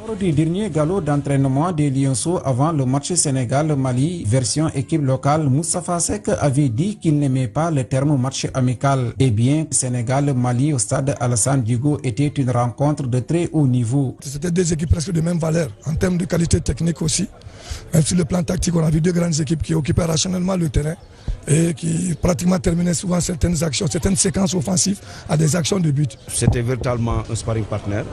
Lors du dernier galop d'entraînement des Lionceaux avant le match Sénégal-Mali, version équipe locale, Moustapha Seck avait dit qu'il n'aimait pas le terme match amical. Eh bien, Sénégal-Mali au stade Alassane Djigo était une rencontre de très haut niveau. C'était deux équipes presque de même valeur, en termes de qualité technique aussi. Même sur le plan tactique, on a vu deux grandes équipes qui occupaient rationnellement le terrain et qui pratiquement terminaient souvent certaines actions, certaines séquences offensives à des actions de but. C'était véritablement un sparring partner,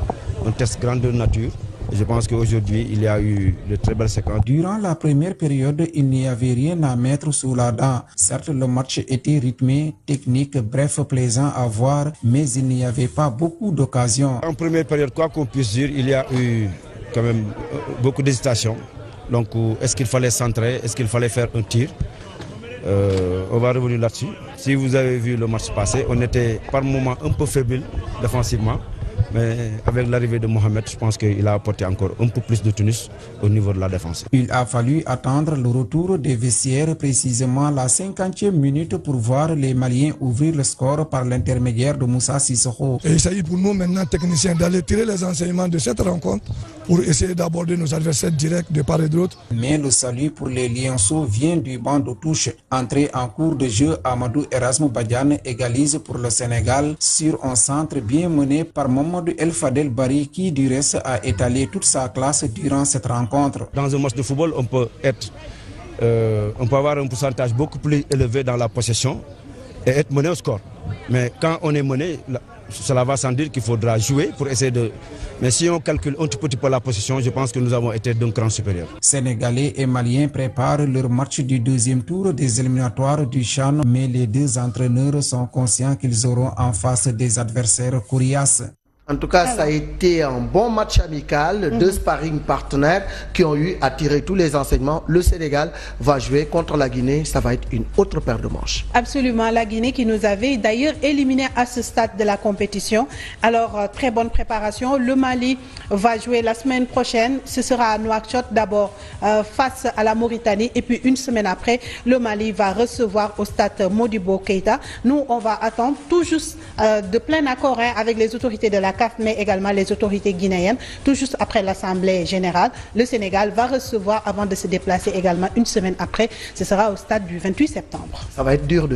un test grandeur nature. Je pense qu'aujourd'hui, il y a eu de très belles séquences. Durant la première période, il n'y avait rien à mettre sous la dent. Certes, le match était rythmé, technique, bref, plaisant à voir, mais il n'y avait pas beaucoup d'occasions. En première période, quoi qu'on puisse dire, il y a eu quand même beaucoup d'hésitation. Donc, est-ce qu'il fallait centrer? Est-ce qu'il fallait faire un tir? On va revenir là-dessus. Si vous avez vu le match passé, on était par moments un peu faible défensivement. Mais avec l'arrivée de Mohamed, je pense qu'il a apporté encore un peu plus de tonus au niveau de la défense. Il a fallu attendre le retour des vestiaires, précisément la 50e minute, pour voir les Maliens ouvrir le score par l'intermédiaire de Moussa Sissoko. Et il s'agit pour nous maintenant, techniciens, d'aller tirer les enseignements de cette rencontre pour essayer d'aborder nos adversaires directs de part et d'autre. Mais le salut pour les Lionceaux vient du banc de touche. Entrée en cours de jeu, Amadou Erasme Badiane égalise pour le Sénégal sur un centre bien mené par Mamadou El Fadel Bari qui du reste a étalé toute sa classe durant cette rencontre. Dans un match de football, on peut avoir un pourcentage beaucoup plus élevé dans la possession et être mené au score. Mais quand on est mené, cela va sans dire qu'il faudra jouer pour essayer de... Mais si on calcule un petit peu la possession, je pense que nous avons été d'un cran supérieur. Sénégalais et Maliens préparent leur match du deuxième tour des éliminatoires du CHAN, mais les deux entraîneurs sont conscients qu'ils auront en face des adversaires coriaces. En tout cas, ça a été un bon match amical, deux sparring partenaires qui ont eu à tirer tous les enseignements. Le Sénégal va jouer contre la Guinée, ça va être une autre paire de manches. Absolument, la Guinée qui nous avait d'ailleurs éliminés à ce stade de la compétition. Alors, très bonne préparation. Le Mali va jouer la semaine prochaine. Ce sera à Nouakchott d'abord face à la Mauritanie. Et puis une semaine après, le Mali va recevoir au stade Modibo Keïta. Nous, on va attendre tout juste de plein accord avec les autorités de la CAF, mais également les autorités guinéennes. Tout juste après l'Assemblée générale, le Sénégal va recevoir avant de se déplacer également une semaine après. Ce sera au stade du 28 septembre. Ça va être dur.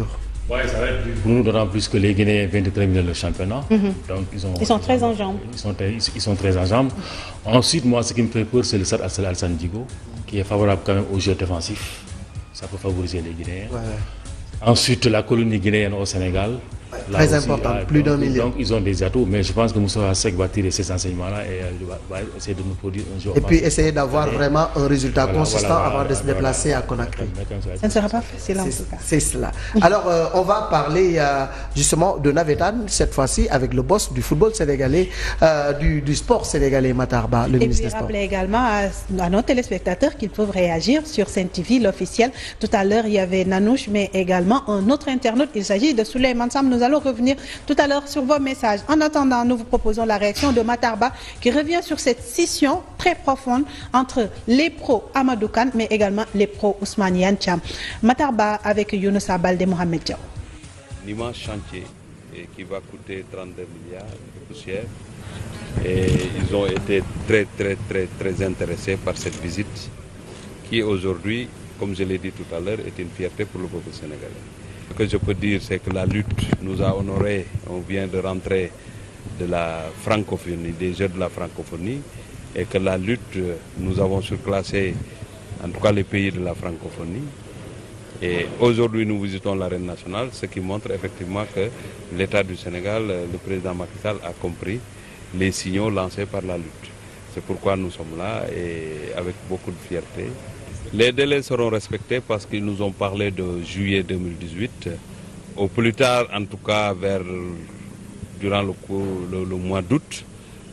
Oui, ça va être dur pour nous, d'autant plus que les Guinéens viennent de terminer le championnat. Donc ils sont très en jambes. Ils sont très en jambes. Ensuite, moi, ce qui me fait peur, c'est le stade Alassane Djigo, qui est favorable quand même au jeu défensif. Ça peut favoriser les Guinéens. Ensuite, la colonie guinéenne au Sénégal. Très important, plus d'1 million. Donc ils ont des atouts, mais je pense que Moussa Seck va tirer ces enseignements-là et va essayer de nous produire un jeu. Et puis essayer d'avoir vraiment un résultat consistant avant de se déplacer à Conakry. Ça ne sera pas facile en tout cas. C'est cela. Alors on va parler justement de Navetan, cette fois-ci avec le boss du football sénégalais, du sport sénégalais, Matarba, le ministre des Sports. Et puis rappeler également à nos téléspectateurs qu'ils peuvent réagir sur Sen TV, l'officiel. Tout à l'heure, il y avait Nanouche, mais également un autre internaute. Il s'agit de Souleymane Sam. Nous allons revenir tout à l'heure sur vos messages. En attendant, nous vous proposons la réaction de Matarba qui revient sur cette scission très profonde entre les pros Amadou Kane mais également les pros Ousmane Yan Thiam. Matarba avec Younoussa Baldé Mohamed Diaw. L'immense chantier qui va coûter 32 milliards de poussière et ils ont été très intéressés par cette visite qui aujourd'hui, comme je l'ai dit tout à l'heure, est une fierté pour le peuple sénégalais. Ce que je peux dire, c'est que la lutte nous a honorés. On vient de rentrer de la francophonie, des Jeux de la francophonie, et que la lutte, nous avons surclassé, en tout cas les pays de la francophonie. Et aujourd'hui, nous visitons l'arène nationale, ce qui montre effectivement que l'État du Sénégal, le président Macky Sall, a compris les signaux lancés par la lutte. C'est pourquoi nous sommes là et avec beaucoup de fierté. Les délais seront respectés parce qu'ils nous ont parlé de juillet 2018. Au plus tard, en tout cas, durant le mois d'août,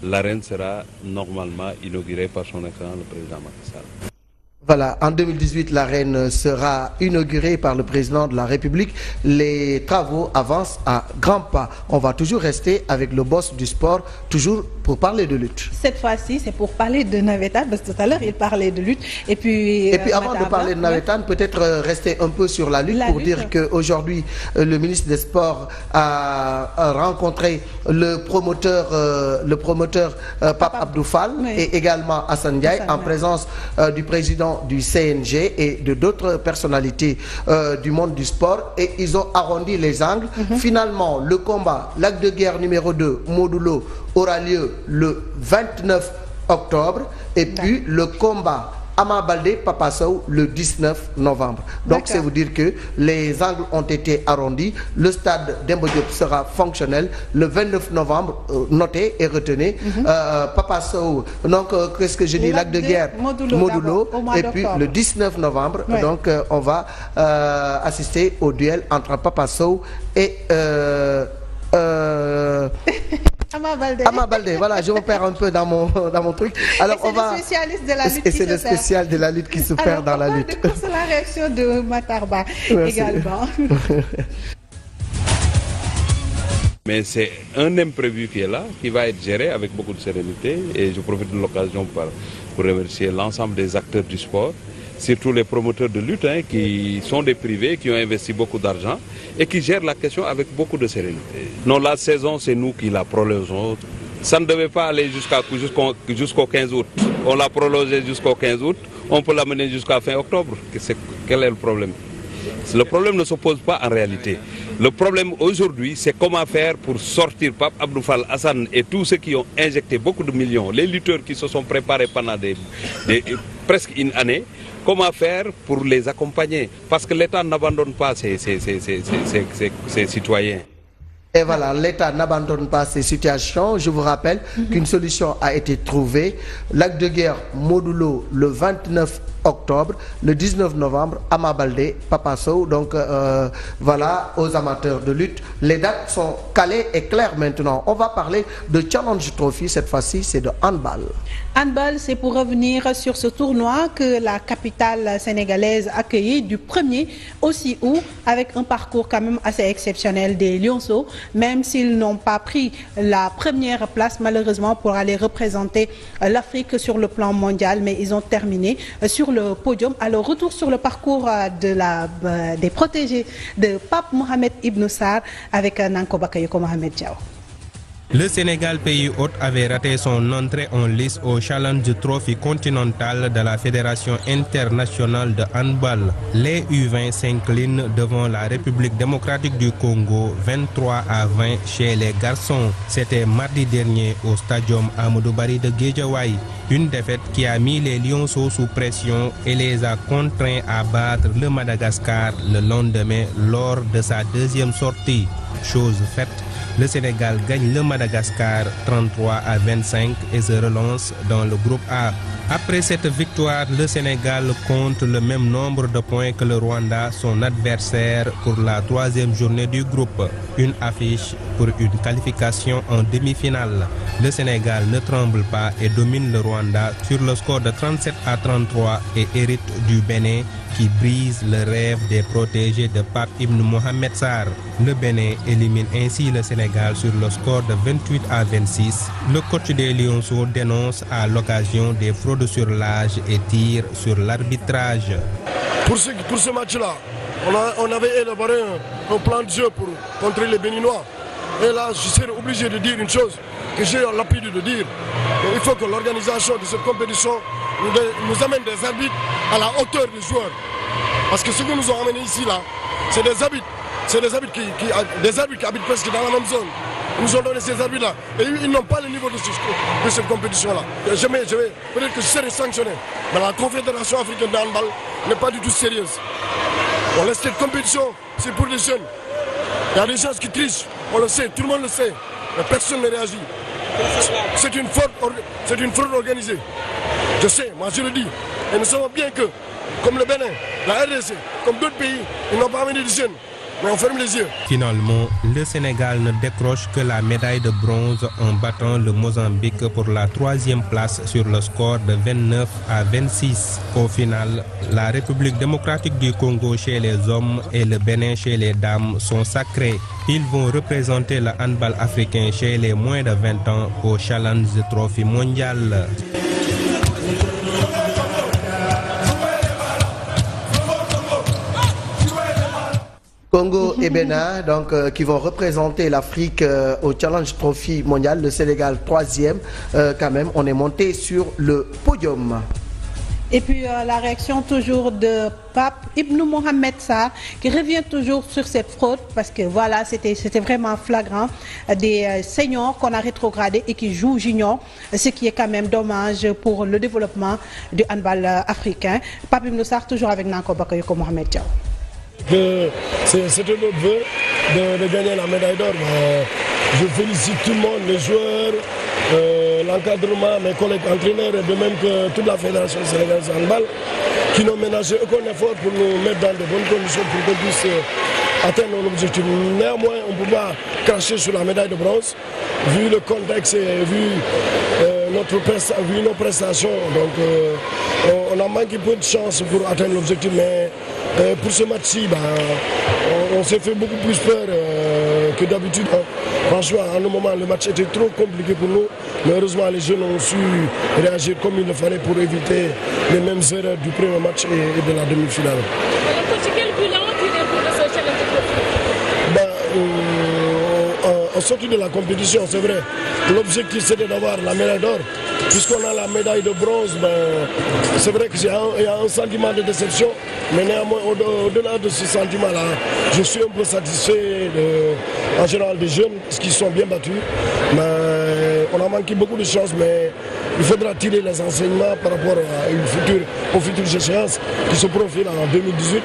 l'arène sera normalement inaugurée par son excellence le président Macky Sall. Voilà, en 2018, l'arène sera inaugurée par le président de la République. Les travaux avancent à grands pas. On va toujours rester avec le boss du sport, toujours pour parler de lutte. Cette fois-ci, c'est pour parler de Navétane, parce que tout à l'heure, il parlait de lutte. Et puis avant de parler de Navétane, peut-être rester un peu sur la lutte dire qu'aujourd'hui, le ministre des Sports a rencontré le promoteur Pape Abdou Fall et également Assane Ndiaye en présence du président du CNG et de d'autres personnalités du monde du sport, et ils ont arrondi les angles. Finalement, le combat Lac de Guerre numéro 2 Modulo aura lieu le 29 octobre et puis le combat Ama Baldé Papa Sow le 19 novembre. Donc c'est vous dire que les angles ont été arrondis. Le stade Demba Diop sera fonctionnel le 29 novembre. Notez et retenez. Papa Sow, donc qu'est-ce que je dis, Lac de Guerre Modulo et puis le 19 novembre. Donc on va assister au duel entre Papa Sow et Ama Baldé, voilà, je me perds un peu dans mon truc. Alors on va. C'est le spécialiste de la lutte. Et c'est le spécial de la lutte qui se perd dans la lutte. C'est la réaction de Matarba également. Mais c'est un imprévu qui est là, qui va être géré avec beaucoup de sérénité. Et je profite de l'occasion pour remercier l'ensemble des acteurs du sport, surtout les promoteurs de lutte, qui sont des privés, qui ont investi beaucoup d'argent et qui gèrent la question avec beaucoup de sérénité. Non, la saison, c'est nous qui la prolongeons. Ça ne devait pas aller jusqu'au 15 août. On l'a prolongé jusqu'au 15 août. On peut l'amener jusqu'à fin octobre. Quel est le problème? Le problème ne se pose pas en réalité. Le problème aujourd'hui, c'est comment faire pour sortir Pape Abdou Fall, Hassan et tous ceux qui ont injecté beaucoup de millions, les lutteurs qui se sont préparés pendant presque une année. Comment faire pour les accompagner? Parce que l'État n'abandonne pas ses citoyens. Et voilà, l'État n'abandonne pas ces situations. Je vous rappelle qu'une solution a été trouvée. Lac de Guerre Modulo le 29 octobre, le 19 novembre, Ama Baldé, Papa Sow. Donc voilà, aux amateurs de lutte, les dates sont calées et claires maintenant. On va parler de Challenge Trophy, cette fois-ci c'est de handball. Handball, c'est pour revenir sur ce tournoi que la capitale sénégalaise a accueilli du 1er au 6 août avec un parcours quand même assez exceptionnel des Lionceaux, même s'ils n'ont pas pris la première place malheureusement pour aller représenter l'Afrique sur le plan mondial, mais ils ont terminé sur le podium. Alors retour sur le parcours des protégés de Pape Mohamed Ibn Sarr avec Nanko Bakayoko Mohamed Diaw. Le Sénégal, pays hôte, avait raté son entrée en lice au Challenge Trophy continental de la Fédération internationale de handball. Les U20 s'inclinent devant la République démocratique du Congo 23-20 chez les garçons. C'était mardi dernier au stadium Amadou Barry de Guédiawaye. Une défaite qui a mis les Lionceaux sous pression et les a contraints à battre le Madagascar le lendemain lors de sa deuxième sortie. Chose faite, le Sénégal gagne le Madagascar 33-25 et se relance dans le groupe A. Après cette victoire, le Sénégal compte le même nombre de points que le Rwanda, son adversaire pour la troisième journée du groupe. Une affiche pour une qualification en demi-finale. Le Sénégal ne tremble pas et domine le Rwanda sur le score de 37-33 et hérite du Bénin qui brise le rêve des protégés de Pape Ibn Mohamed Sarr. Le Bénin élimine ainsi le Sénégal sur le score de 28-26. Le coach des Lionceaux dénonce à l'occasion des fraudes sur l'âge et tire sur l'arbitrage. Pour ce match-là, on avait élaboré un plan de jeu pour contrer les Béninois. Et là, je serais obligé de dire une chose que j'ai l'habitude de dire. Il faut que l'organisation de cette compétition nous amène des arbitres à la hauteur des joueurs. Parce que ce que nous ont amené ici, là, c'est des arbitres. C'est des arbitres qui habitent presque dans la même zone. Ils nous ont donné ces arbitres-là. Et ils n'ont pas le niveau de cette compétition-là. Peut-être que je serai sanctionné. Mais la Confédération africaine de handball n'est pas du tout sérieuse. On laisse cette compétition, c'est pour les jeunes. Il y a des gens qui trichent, on le sait, tout le monde le sait. Mais personne ne réagit. C'est une fraude organisée. Je sais, moi je le dis. Et nous savons bien que, comme le Bénin, la RDC, comme d'autres pays, ils n'ont pas amené des jeunes. mais on ferme les yeux. Finalement, le Sénégal ne décroche que la médaille de bronze en battant le Mozambique pour la 3e place sur le score de 29-26. Au final, la République démocratique du Congo chez les hommes et le Bénin chez les dames sont sacrés. Ils vont représenter le handball africain chez les moins de 20 ans au Challenge Trophy mondial. Congo et Bénin, donc, qui vont représenter l'Afrique au Challenge Trophy mondial. Le Sénégal 3e, quand même, on est monté sur le podium. Et puis la réaction toujours de Pape Ibn Mohamed Sarr qui revient toujours sur cette fraude parce que voilà, c'était vraiment flagrant. Des seniors qu'on a rétrogradés et qui jouent junior, ce qui est quand même dommage pour le développement du handball africain. Pape Ibn Sarr toujours avec Nanko Bakayoko Mohamed Diaw. C'était notre vœu de gagner la médaille d'or. Je félicite tout le monde, les joueurs, l'encadrement, mes collègues entraîneurs et de même que toute la fédération sénégalaise de handball qui n'ont ménagé aucun effort pour nous mettre dans de bonnes conditions pour qu'on puisse atteindre l'objectif. Néanmoins, on ne peut pas cracher sur la médaille de bronze vu le contexte et vu nos prestations. Donc on a manqué peu de chance pour atteindre l'objectif, mais pour ce match-ci, on s'est fait beaucoup plus peur que d'habitude. Franchement, à un moment, le match était trop compliqué pour nous. Mais heureusement, les jeunes ont su réagir comme il le fallait pour éviter les mêmes erreurs du premier match et de la demi-finale. Quel bilan tirez-vous de ce challenge? En sortie de la compétition, c'est vrai, l'objectif c'était d'avoir la médaille d'or. Puisqu'on a la médaille de bronze, c'est vrai qu'il y a un sentiment de déception, mais néanmoins, au-delà de ce sentiment-là, je suis un peu satisfait en général des jeunes qui sont bien battus. Mais on a manqué beaucoup de chance, mais il faudra tirer les enseignements par rapport aux futures échéances qui se profilent en 2018.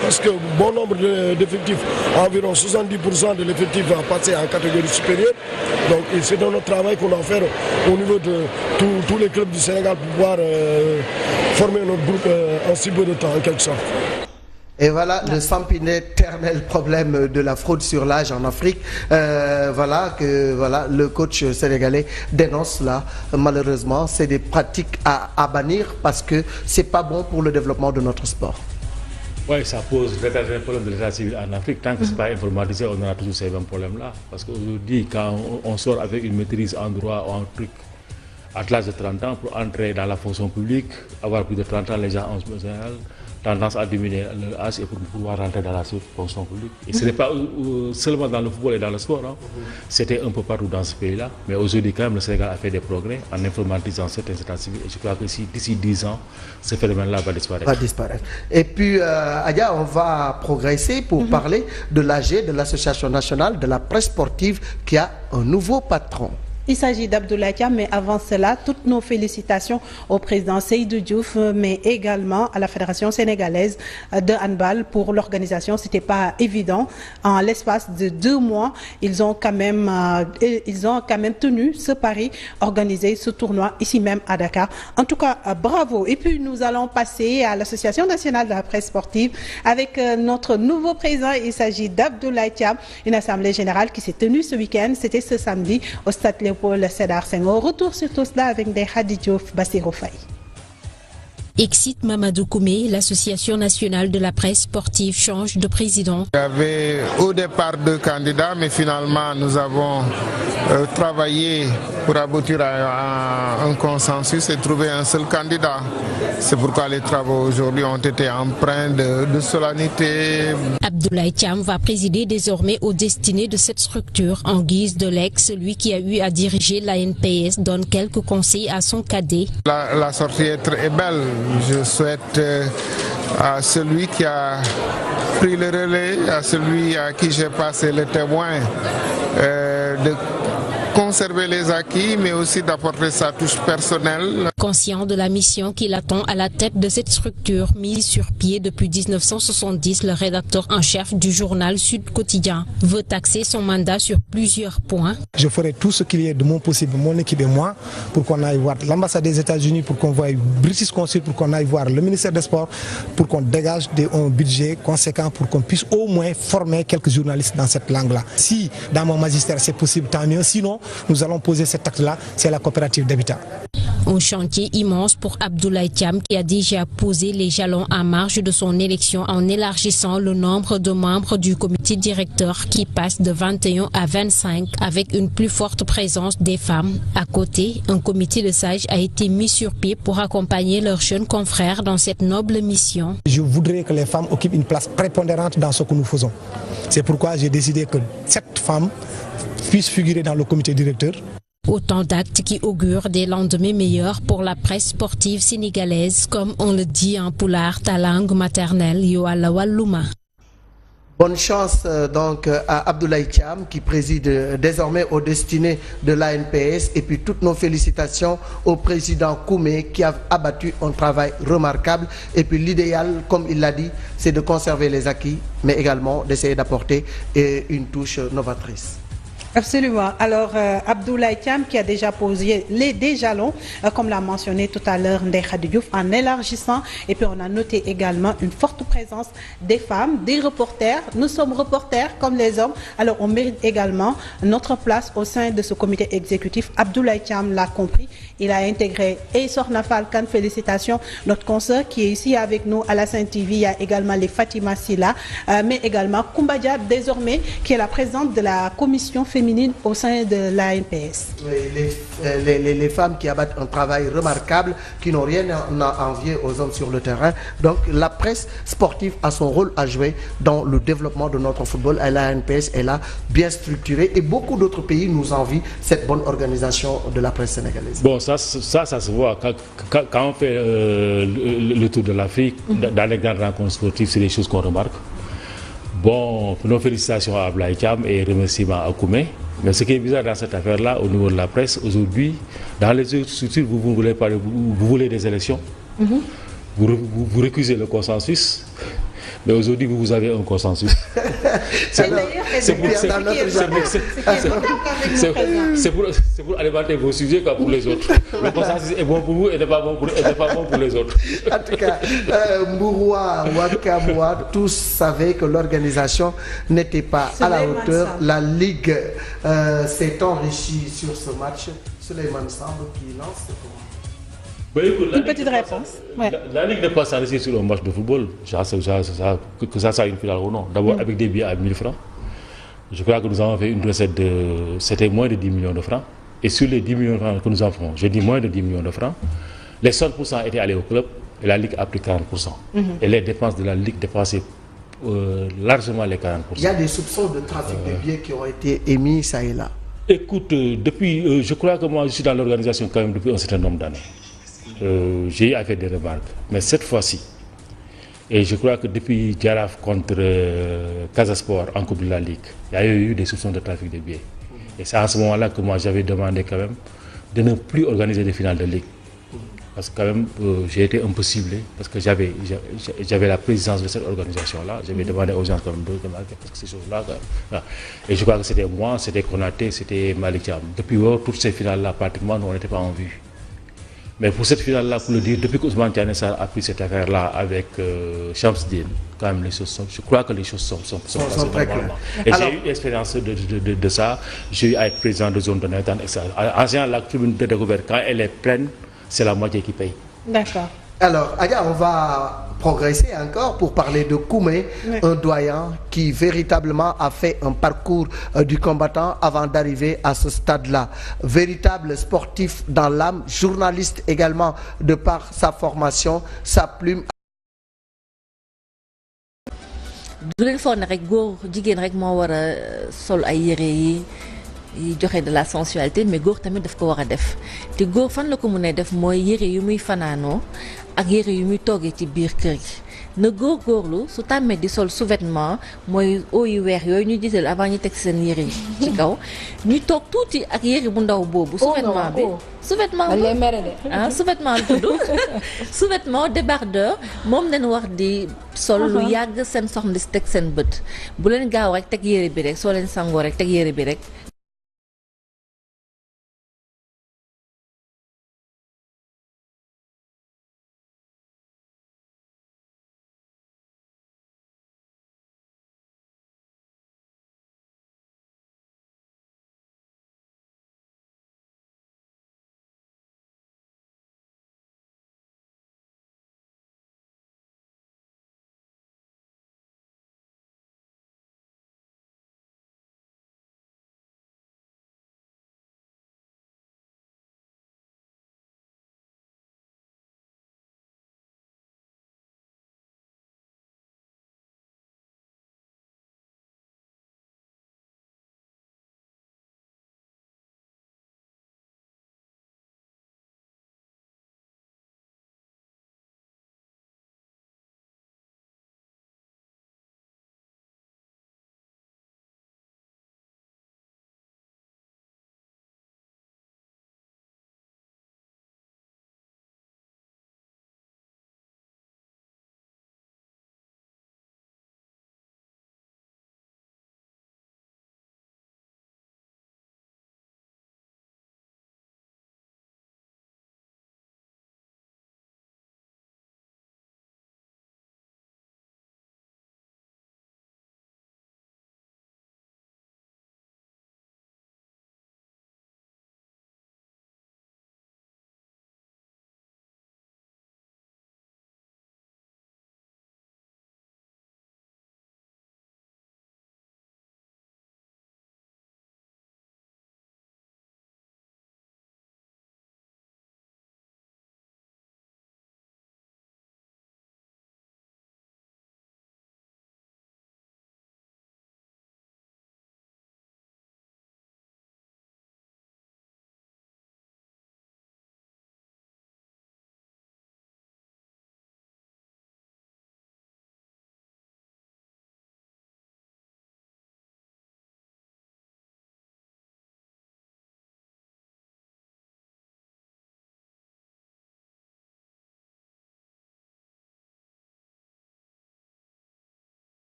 Parce que bon nombre d'effectifs, environ 70% de l'effectif va passer en catégorie supérieure. Donc c'est dans notre travail qu'on doit faire au niveau de tous les clubs du Sénégal pour pouvoir former notre groupe en si peu de temps en quelque sorte. Et voilà le sempiternel problème de la fraude sur l'âge en Afrique. Voilà le coach sénégalais dénonce là. Malheureusement, c'est des pratiques à bannir parce que c'est pas bon pour le développement de notre sport. Oui, ça pose un problème de l'état civil en Afrique. Tant que ce n'est pas informatisé, on aura toujours ces mêmes problèmes-là. Parce qu'aujourd'hui, quand on sort avec une maîtrise en droit ou en truc à l'âge de 30 ans pour entrer dans la fonction publique, avoir plus de 30 ans, les gens ont tendance à diminuer leur âge et pour pouvoir rentrer dans la fonction publique. Et ce n'est pas seulement dans le football et dans le sport, hein. C'était un peu partout dans ce pays-là. Mais aujourd'hui, quand même, le Sénégal a fait des progrès en informatisant certains états civils. Et je crois que d'ici 10 ans, ce phénomène-là va disparaître. Et puis, Adia, on va progresser pour parler de l'AG, de l'Association nationale de la presse sportive, qui a un nouveau patron. Il s'agit d'Abdoulaye Thiam, mais avant cela, toutes nos félicitations au président Seydou Diouf, mais également à la Fédération sénégalaise de handball pour l'organisation. C'était pas évident. En l'espace de 2 mois, ils ont quand même tenu ce pari, organisé ce tournoi ici même à Dakar. En tout cas, bravo. Et puis nous allons passer à l'Association nationale de la presse sportive avec notre nouveau président. Il s'agit d'Abdoulaye Thiam, une assemblée générale qui s'est tenue ce week-end. C'était ce samedi au stade Léopold Sédar Senghor. Retour sur tout cela avec des Khady Diouf, Bassirou Faye. Excite Mamadou Koumé, l'Association nationale de la presse sportive change de président. Il y avait au départ 2 candidats, mais finalement nous avons travaillé pour aboutir à un consensus et trouver un seul candidat. C'est pourquoi les travaux aujourd'hui ont été empreints de solennité. Abdoulaye Thiam va présider désormais aux destinées de cette structure. En guise de l'ex, celui qui a eu à diriger l'ANPS donne quelques conseils à son cadet. La sortie est belle. Je souhaite à celui qui a pris le relais, à celui à qui j'ai passé le témoin, de conserver les acquis, mais aussi d'apporter sa touche personnelle. Conscient de la mission qui l'attend à la tête de cette structure mise sur pied depuis 1970, le rédacteur en chef du journal Sud Quotidien veut axer son mandat sur plusieurs points. Je ferai tout ce qu'il y a de mon possible, mon équipe et moi, pour qu'on aille voir l'ambassade des États-Unis, pour qu'on voie British Consul, pour qu'on aille voir le ministère des Sports, pour qu'on dégage un budget conséquent, pour qu'on puisse au moins former quelques journalistes dans cette langue-là. Si dans mon magistère c'est possible, tant mieux. Sinon, nous allons poser cet acte-là, c'est la coopérative d'habitat. Un chantier immense pour Abdoulaye Thiam qui a déjà posé les jalons en marge de son élection en élargissant le nombre de membres du comité directeur qui passe de 21 à 25 avec une plus forte présence des femmes. À côté, un comité de sages a été mis sur pied pour accompagner leurs jeunes confrères dans cette noble mission. Je voudrais que les femmes occupent une place prépondérante dans ce que nous faisons. C'est pourquoi j'ai décidé que cette femme puisse figurer dans le comité directeur. Autant d'actes qui augurent des lendemains meilleurs pour la presse sportive sénégalaise, comme on le dit en pulaar, ta langue maternelle, Yoala Wallouma. Bonne chance donc à Abdoulaye Thiam qui préside désormais aux destinées de l'ANPS et puis toutes nos félicitations au président Koumé qui a abattu un travail remarquable et puis l'idéal, comme il l'a dit, c'est de conserver les acquis mais également d'essayer d'apporter une touche novatrice. Absolument. Alors, Abdoulaye Thiam qui a déjà posé des jalons, comme l'a mentionné tout à l'heure Ndeye Khady Diouf, en élargissant. Et puis, on a noté également une forte présence des femmes, des reporters. Nous sommes reporters comme les hommes. Alors, on mérite également notre place au sein de ce comité exécutif. Abdoulaye Thiam l'a compris. Il a intégré et Sokhna Fall Kane, félicitations. Notre consoeur qui est ici avec nous à la Sen TV. Il y a également les Fatima Silla, mais également Koumba Dia, désormais, qui est la présidente de la commission féminine au sein de l'ANPS. Les femmes qui abattent un travail remarquable, qui n'ont rien à envier aux hommes sur le terrain. Donc la presse sportive a son rôle à jouer dans le développement de notre football. L'ANPS est là, bien structurée et beaucoup d'autres pays nous envient cette bonne organisation de la presse sénégalaise. Bon, ça se voit quand on fait le tour de l'Afrique, dans les grandes rencontres sportives, c'est des choses qu'on remarque. Bon, nos félicitations à Abdoulaye Thiam et remerciements à Koumé. Mais ce qui est bizarre dans cette affaire-là, au niveau de la presse, aujourd'hui, dans les autres structures, vous voulez des élections, vous récusez le consensus, mais aujourd'hui, vous avez un consensus. C'est pour alimenter vos sujets comme pour les autres. Le consensus est bon pour vous et n'est pas bon pour les autres. En tout cas, Mbouroua, Ouakamoua, tous savaient que l'organisation n'était pas à la hauteur. La Ligue s'est enrichie sur ce match. Souleymane Samb qui lance. Une petite réponse. La Ligue n'est pas s'enrichir sur un match de football, que ça soit une finale ou non. D'abord avec des billets à 1000 francs. Je crois que nous avons fait une recette c'était moins de 10 millions de francs. Et sur les 10 millions de francs que nous avons, je dis moins de 10 millions de francs, les 100% étaient allés au club et la Ligue a pris 40%. Et les dépenses de la Ligue dépassaient largement les 40%. Il y a des soupçons de trafic de billets qui ont été émis ça et là. Écoute, depuis, je crois que moi je suis dans l'organisation quand même depuis un certain nombre d'années. J'ai eu à faire des remarques, mais cette fois-ci, et je crois que depuis Djaraf contre Casasport en Coupe de la Ligue, il y a eu des soupçons de trafic de billets. Et c'est à ce moment-là que moi j'avais demandé quand même de ne plus organiser des finales de Ligue. Parce que quand même, j'ai été un peu ciblé, parce que j'avais la présidence de cette organisation-là. J'avais demandé aux gens quand même de marquer, parce que ces choses-là... Et je crois que c'était moi, c'était Konaté, c'était Malick Thiam. Depuis toutes ces finales-là, pratiquement, nous, on n'était pas en vue. Mais pour cette finale-là, pour le dire, depuis que Ousmane Diané Sarr a pris cette affaire-là avec Chamsdine, quand même, les choses sont, je crois que les choses sont passées très normalement. Et j'ai eu l'expérience de ça. J'ai eu à être président de zone de Nathan, etc. En général, la tribune de découverte, quand elle est pleine, c'est la moitié qui paye. D'accord. Alors, Adia, on va progresser encore pour parler de Koumé, un doyen qui véritablement a fait un parcours du combattant avant d'arriver à ce stade-là. Véritable sportif dans l'âme, journaliste également de par sa formation, sa plume. du leen foog ne rek góor jigéen rek moo war a sol ay yére yi yi joxe de la sensualité mais góor tamit daf ko war a def te góor fan la ko mën a def mooy yére yu muy fanaanoo ak yére yu muy toggee ci biir kër gi na góorgóorlu su tàmmee di sol sous-vêtement mooy eau yu weex yooyu ñu gisal avant ñu teg seen yére yi ci kaw ñu toog tuuti ak yére bu ndaw boobu sous-vêtement bi sous-vêtement tudd sous-vêtement débardeur moom leen wax di sol lu yàgg seen soxna di si teg seen bët bu leen gaaw rek teg yére bi rek soo leen sangoo rek teg yére bi rek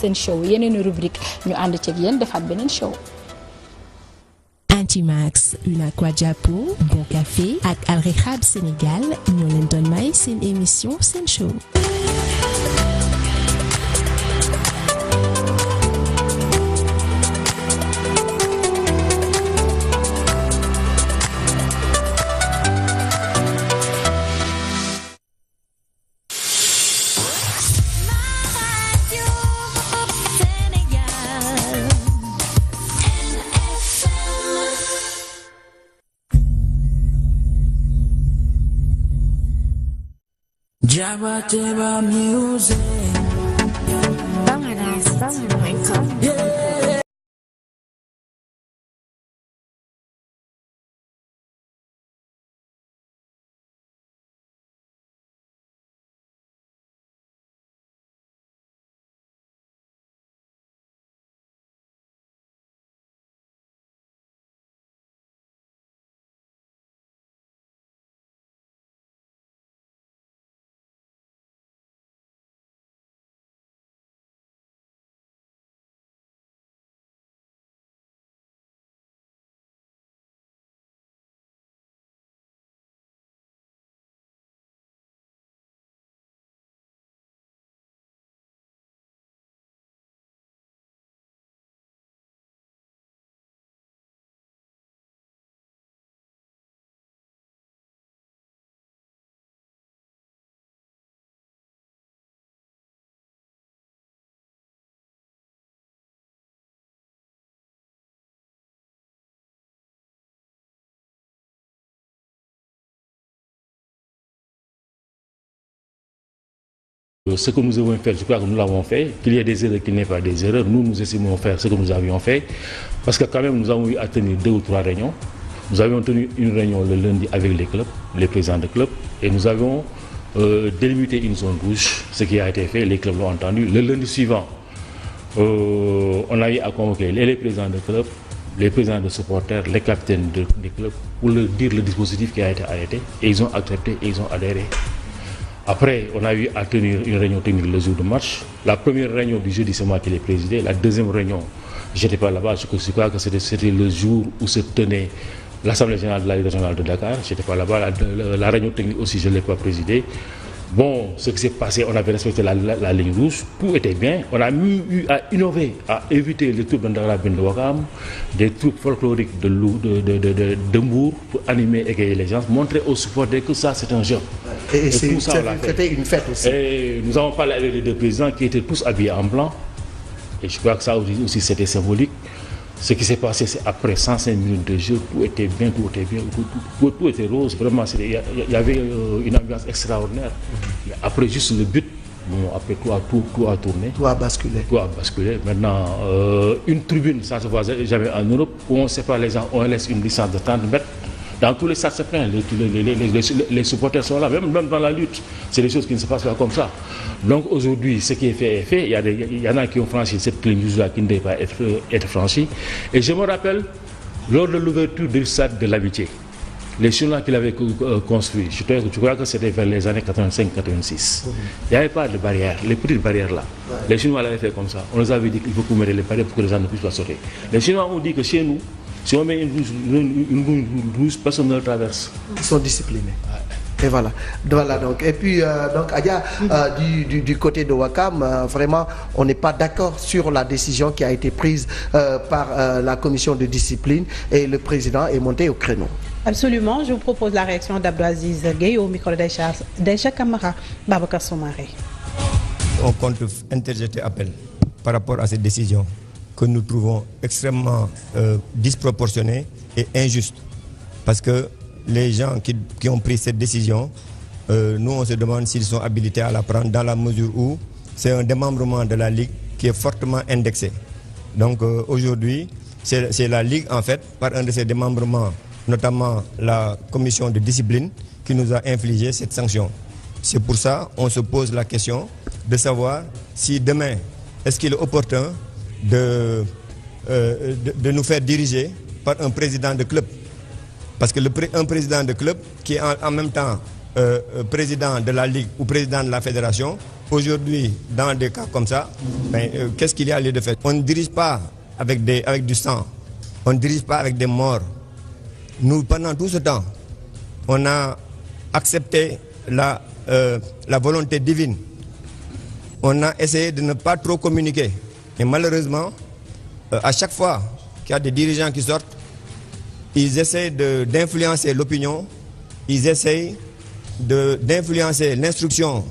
seen show yeneen rubrique ñu ànd ceeg yéen defaat beneen show. Antimax, une Aquadiapo, Bon Café ak Al Rehab Sénégal ñoo leen doon may seen émission seen show. Jabba Jabba music. Yeah. ce que nous avons fait, je crois que nous l'avons fait. Qu'il y ait des erreurs, qu'il n'y ait pas des erreurs, nous estimons faire ce que nous avions fait. Parce que quand même, nous avons eu à tenir 2 ou 3 réunions. Nous avions tenu une réunion le lundi avec les clubs, les présidents de clubs, et nous avons délimité une zone rouge, ce qui a été fait, les clubs l'ont entendu. Le lundi suivant, on a eu à convoquer les présidents de clubs, les présidents de supporters, les capitaines des clubs, pour leur dire le dispositif qui a été arrêté, et ils ont accepté et ils ont adhéré. Après, on a eu à tenir une réunion technique le jour de match. La première réunion du jeudi, c'est moi qui l'ai présidée. La deuxième réunion, je n'étais pas là-bas. Je crois que c'était le jour où se tenait l'Assemblée générale de la Ligue régionale de Dakar. Je n'étais pas là-bas. La réunion technique aussi, je ne l'ai pas présidée. Bon, ce qui s'est passé, on avait respecté la ligne rouge, tout était bien. On a eu à innover, à éviter les troupes d'Andarabin de Wakam, des troupes folkloriques de Mbour pour animer et égayer les gens, montrer aux supporters que ça c'est un jeu. Et c'était une fête aussi. Et nous avons parlé avec les 2 présidents qui étaient tous habillés en blanc. Et je crois que ça aussi c'était symbolique. Ce qui s'est passé, c'est après 105 minutes de jeu, tout était bien, tout était rose. Vraiment, il y avait une ambiance extraordinaire. Mais après juste le but, bon, après tout a tourné. Tout a basculé. Tout a basculé. Maintenant, une tribune, ça ne se voit jamais en Europe, où on sépare les gens, on laisse une distance de 30 mètres. Dans tous les stades, c'est plein. Les supporters sont là, même dans la lutte. C'est des choses qui ne se passent pas comme ça. Donc aujourd'hui, ce qui est fait est fait. Il y en a qui ont franchi cette ligne là qui ne devait pas être franchie. Et je me rappelle, lors de l'ouverture du stade de l'Amitié, les chinois qu'il avait construits, je crois que c'était vers les années 85-86. Il n'y avait pas de barrière, les petites barrières là. Les Chinois l'avaient fait comme ça. On nous avait dit qu'il faut qu'on mette les barrières pour que les gens ne puissent pas sauter. Les Chinois ont dit que chez nous, si on met une rouge, personne ne le traverse. Ils sont disciplinés. Et voilà donc. Et puis, donc, Adja, du côté de Wakam, vraiment, on n'est pas d'accord sur la décision qui a été prise par la commission de discipline et le président est monté au créneau. Absolument. Je vous propose la réaction d'Abdelaziz Gueye au micro d'Aïcha Camara, Babacar Soumaré. On compte interjeter appel par rapport à cette décision que nous trouvons extrêmement disproportionnée et injuste. Parce que les gens qui ont pris cette décision, nous on se demande s'ils sont habilités à la prendre dans la mesure où c'est un démembrement de la Ligue qui est fortement indexé. Donc aujourd'hui, c'est la Ligue en fait, par un de ses démembrements, notamment la commission de discipline, qui nous a infligé cette sanction. C'est pour ça qu'on se pose la question de savoir si demain, est-ce qu'il est opportun de nous faire diriger par un président de club. Parce que un président de club qui est en même temps président de la Ligue ou président de la fédération, aujourd'hui, dans des cas comme ça, qu'est-ce qu'il y a lieu de faire? On ne dirige pas avec du sang, on ne dirige pas avec des morts. Nous, pendant tout ce temps, on a accepté la volonté divine. On a essayé de ne pas trop communiquer. Et malheureusement, à chaque fois qu'il y a des dirigeants qui sortent, ils essayent d'influencer l'opinion, ils essayent d'influencer l'instruction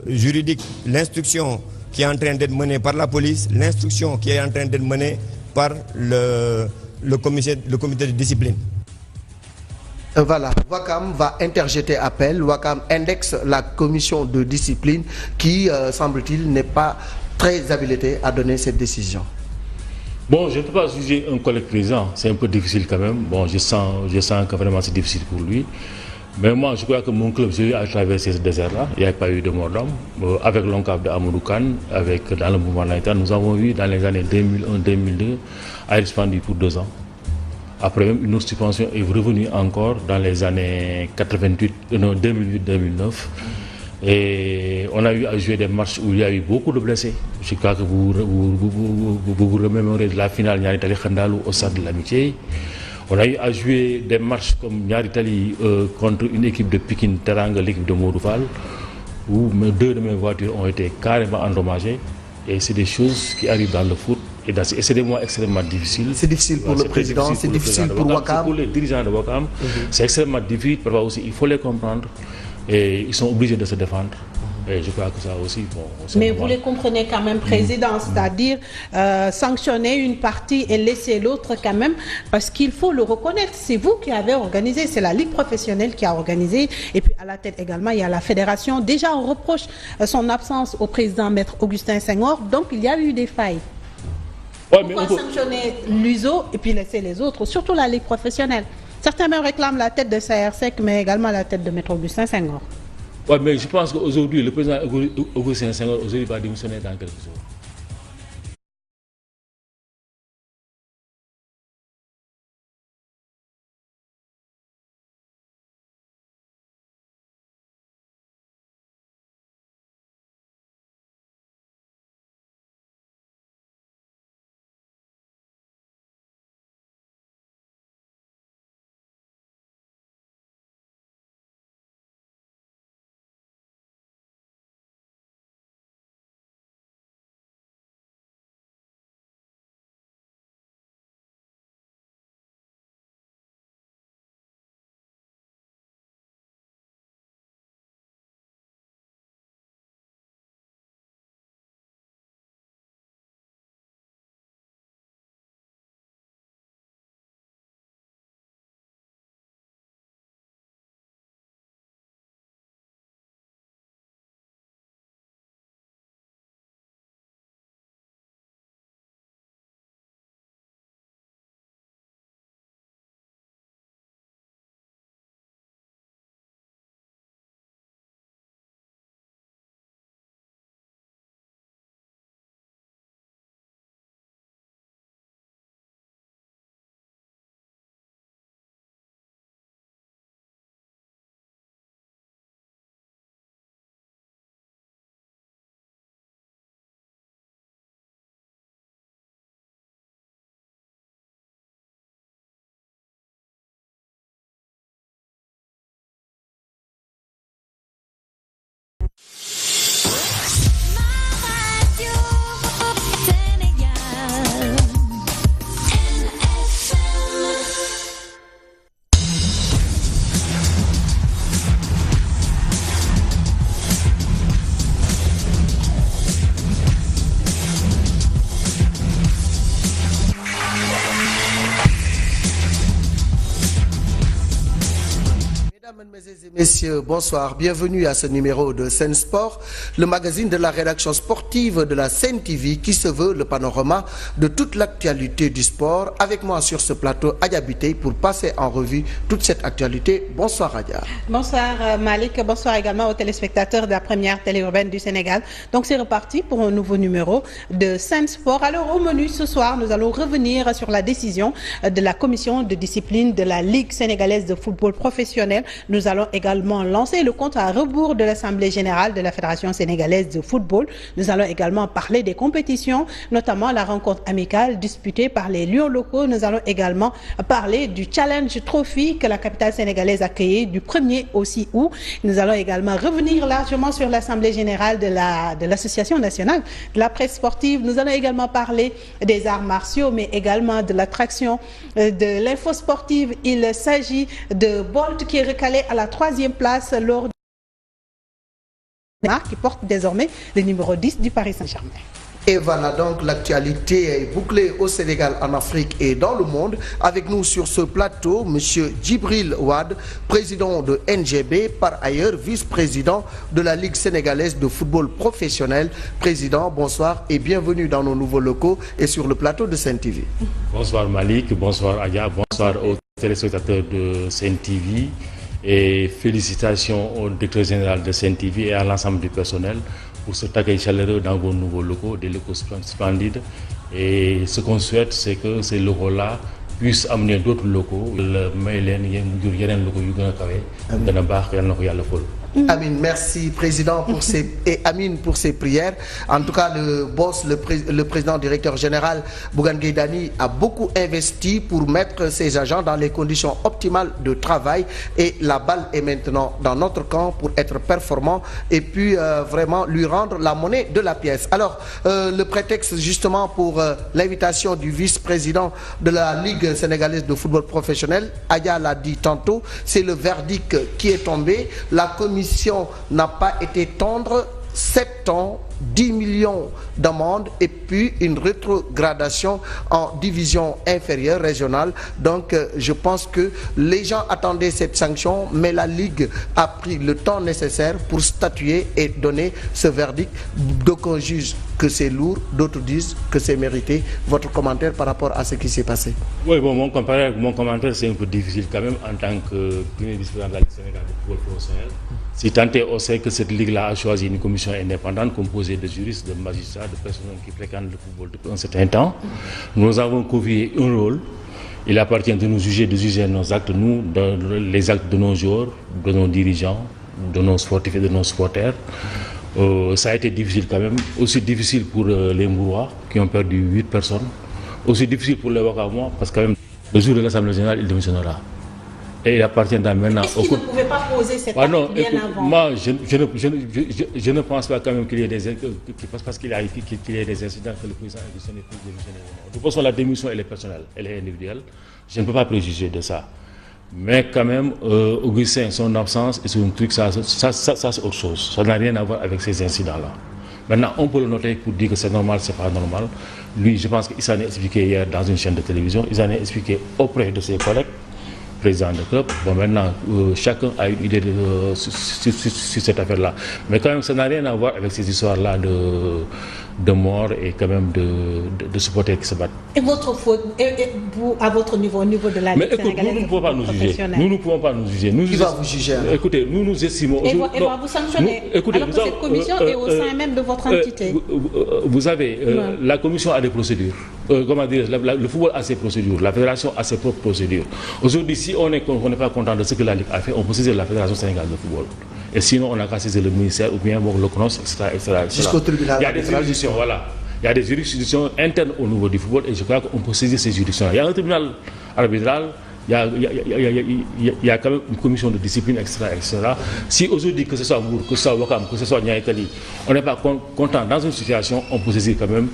juridique, l'instruction qui est en train d'être menée par la police, l'instruction qui est en train d'être menée par le comité de discipline. Voilà, Wakam va interjeter appel, Wakam indexe la commission de discipline qui, semble-t-il, n'est pas très habilité à donner cette décision. Bon, je ne peux pas juger un collègue président, c'est un peu difficile quand même. Bon, je sens que vraiment c'est difficile pour lui. Mais moi, je crois que mon club, j'ai eu à traverser ce désert-là. Il n'y a pas eu de mort d'homme. Avec l'ONCAV de Amadou Kane, dans le mouvement Naïta, nous avons eu dans les années 2001-2002 à être suspendu pour 2 ans. Après même, une autre suspension est revenue encore dans les années 2008-2009. Et on a eu à jouer des matchs où il y a eu beaucoup de blessés. Je crois que vous remémorez de la finale Niaritali Khandalou au stade de l'Amitié. On a eu à jouer des matchs comme Niaritali contre une équipe de Pikine Teranga, l'équipe de Mouroufal, où 2 de mes voitures ont été carrément endommagées. Et c'est des choses qui arrivent dans le foot. Et c'est des mois extrêmement difficiles. C'est difficile pour le président, c'est difficile pour Wakam. Pour les dirigeants de Wakam, c'est extrêmement difficile. Parfois aussi, il faut les comprendre. Et ils sont obligés de se défendre. Et je crois que ça aussi, bon... Mais vous les comprenez quand même, Président, c'est-à-dire sanctionner une partie et laisser l'autre quand même, parce qu'il faut le reconnaître. C'est vous qui avez organisé, c'est la Ligue professionnelle qui a organisé, et puis à la tête également, il y a la Fédération. Déjà, on reproche son absence au président Maître Augustin Senghor, donc il y a eu des failles. Ouais, pourquoi sanctionner l'USO et puis laisser les autres, surtout la Ligue professionnelle? Certains même réclament la tête de CRSEC, mais également la tête de Maître Augustin Senghor. Oui, mais je pense qu'aujourd'hui, le président Augustin Senghor va démissionner dans quelques jours. Mesdames et messieurs, bonsoir. Bienvenue à ce numéro de Sen Sport, le magazine de la rédaction sportive de la Sen TV qui se veut le panorama de toute l'actualité du sport. Avec moi sur ce plateau, Adja Biteye, pour passer en revue toute cette actualité. Bonsoir Adja. Bonsoir Malik, bonsoir également aux téléspectateurs de la première télé urbaine du Sénégal. Donc c'est reparti pour un nouveau numéro de Sen Sport. Alors au menu ce soir, nous allons revenir sur la décision de la commission de discipline de la Ligue sénégalaise de football professionnel. Nous allons également lancer le compte à rebours de l'Assemblée générale de la Fédération sénégalaise de football. Nous allons également parler des compétitions, notamment la rencontre amicale disputée par les Lions locaux. Nous allons également parler du Challenge Trophy que la capitale sénégalaise a créé du 1er au 6 août. Nous allons également revenir largement sur l'Assemblée générale de l'Association nationale de la presse sportive. Nous allons également parler des arts martiaux, mais également de l'attraction de l'info sportive. Il s'agit de Bolt qui est recalé à la 3e place lors qui porte désormais le numéro 10 du Paris Saint-Germain. Et voilà donc l'actualité est bouclée au Sénégal, en Afrique et dans le monde. Avec nous sur ce plateau, Monsieur Djibril Wade, président de NGB, par ailleurs vice-président de la Ligue sénégalaise de football professionnel. Président, bonsoir et bienvenue dans nos nouveaux locaux et sur le plateau de Sen TV. Bonsoir Malik, bonsoir Adja, bonsoir aux téléspectateurs de Sen TV. Et félicitations au directeur général de Sen TV et à l'ensemble du personnel pour cet accueil chaleureux dans vos nouveaux locaux, des locaux splendides. Et ce qu'on souhaite, c'est que ces locaux-là puissent amener d'autres locaux. Amine, merci Président pour ces et Amine pour ces prières. En tout cas, le boss, le président directeur général Bougane Gueye Dany a beaucoup investi pour mettre ses agents dans les conditions optimales de travail et la balle est maintenant dans notre camp pour être performant et puis vraiment lui rendre la monnaie de la pièce. Alors, le prétexte justement pour l'invitation du vice-président de la Ligue sénégalaise de football professionnel, Adja l'a dit tantôt, c'est le verdict qui est tombé. La commission n'a pas été tendre 7 ans, 10 millions d'amendes et puis une rétrogradation en division inférieure régionale. Donc je pense que les gens attendaient cette sanction, mais la Ligue a pris le temps nécessaire pour statuer et donner ce verdict. D'aucuns jugent que c'est lourd, d'autres disent que c'est mérité. Votre commentaire par rapport à ce qui s'est passé? Oui, bon, mon commentaire c'est un peu difficile quand même en tant que premier vice-président de la Ligue sénégalaise de football professionnel. Si tant est, on sait que cette ligue-là a choisi une commission indépendante composée de juristes, de magistrats, de personnes qui fréquentent le football depuis un certain temps. Nous avons confié un rôle. Il appartient de nous juger, de juger nos actes, nous, les actes de nos joueurs, de nos dirigeants, de nos sportifs et de nos supporters. Ça a été difficile quand même, aussi difficile pour les Mbourois qui ont perdu 8 personnes, aussi difficile pour les Wakamois parce que quand même, le jour de l'Assemblée générale, il démissionnera. Et il appartient maintenant au... Est-ce qu'il ne pouvait pas poser cette acte bien avant? Moi, je ne pense pas quand même qu'il y ait des incidents que le président a démissionné. De toute façon, la démission, elle est personnelle, elle est individuelle. Je ne peux pas préjuger de ça. Mais quand même, Augustin, son absence et son truc, ça c'est autre chose. Ça n'a rien à voir avec ces incidents-là. Maintenant, on peut le noter pour dire que c'est normal, c'est pas normal. Lui, je pense qu'il s'en est expliqué hier dans une chaîne de télévision. Il s'en est expliqué auprès de ses collègues, présidents de club. Bon, maintenant, chacun a une idée sur cette affaire-là. Mais quand même, ça n'a rien à voir avec ces histoires-là de mort et quand même de supporters qui se battent. Et votre faute, vous, à votre niveau, au niveau de la Ligue sénégalaise, nous ne pouvons pas nous juger. Nous ne pouvons pas nous juger. Qui va vous juger? Écoutez, nous estimons... Et va vous sanctionner. Écoutez, alors que cette commission est au sein même de votre entité. Vous avez... la commission a des procédures. Comment dire, le football a ses procédures. La fédération a ses propres procédures. Aujourd'hui, si on n'est pas content de ce que la Ligue a fait, on peut saisir la Fédération sénégalaise de football. Et sinon, on a qu'à saisir le ministère ou bien le CNOS, etc. Jusqu'au tribunal. Il y a des juridictions, voilà. Il y a des juridictions internes au niveau du football et je crois qu'on peut saisir ces juridictions. Il y a un tribunal arbitral, il y a quand même une commission de discipline, etc. Si aujourd'hui, que ce soit Mour, que ce soit Wakam, que ce soit Niaïtali, on n'est pas content dans une situation, on peut saisir quand même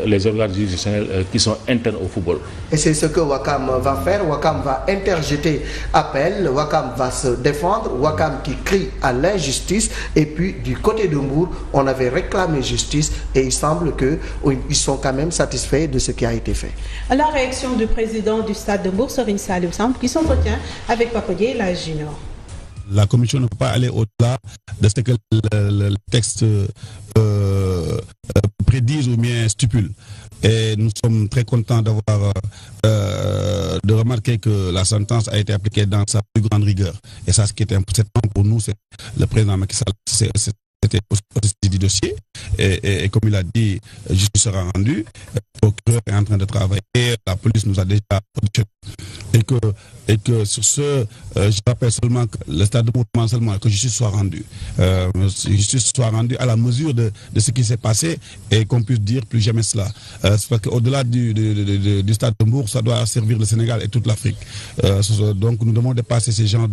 les organes juridictionnels qui sont internes au football. Et c'est ce que Wakam va faire. Wakam va interjeter appel, Wakam va se défendre, Wakam qui crie à l'injustice. Et puis du côté de Mour, on avait réclamé justice et il semble qu'ils sont quand même satisfaits de ce qui a été fait. La réaction du président du Stade de Mbour, Serigne Saliou Samb, qui s'entretient avec Papoye, la junior. La commission ne peut pas aller au-delà de ce que le texte prédise ou bien stipule. Et nous sommes très contents d'avoir de remarquer que la sentence a été appliquée dans sa plus grande rigueur. Et ça, ce qui était important pour nous, c'est le président Macky Sall, c'était aussi du dossier. Et comme il a dit, justice sera rendue. Le procureur est en train de travailler. La police nous a déjà auditionné. Et que sur ce, je rappelle seulement que le Stade de Mbour demande seulement que justice soit rendue. Justice soit rendue à la mesure de ce qui s'est passé et qu'on puisse dire plus jamais cela. C'est parce qu'au-delà du Stade de Mbour, ça doit servir le Sénégal et toute l'Afrique. Donc nous devons dépasser ces genres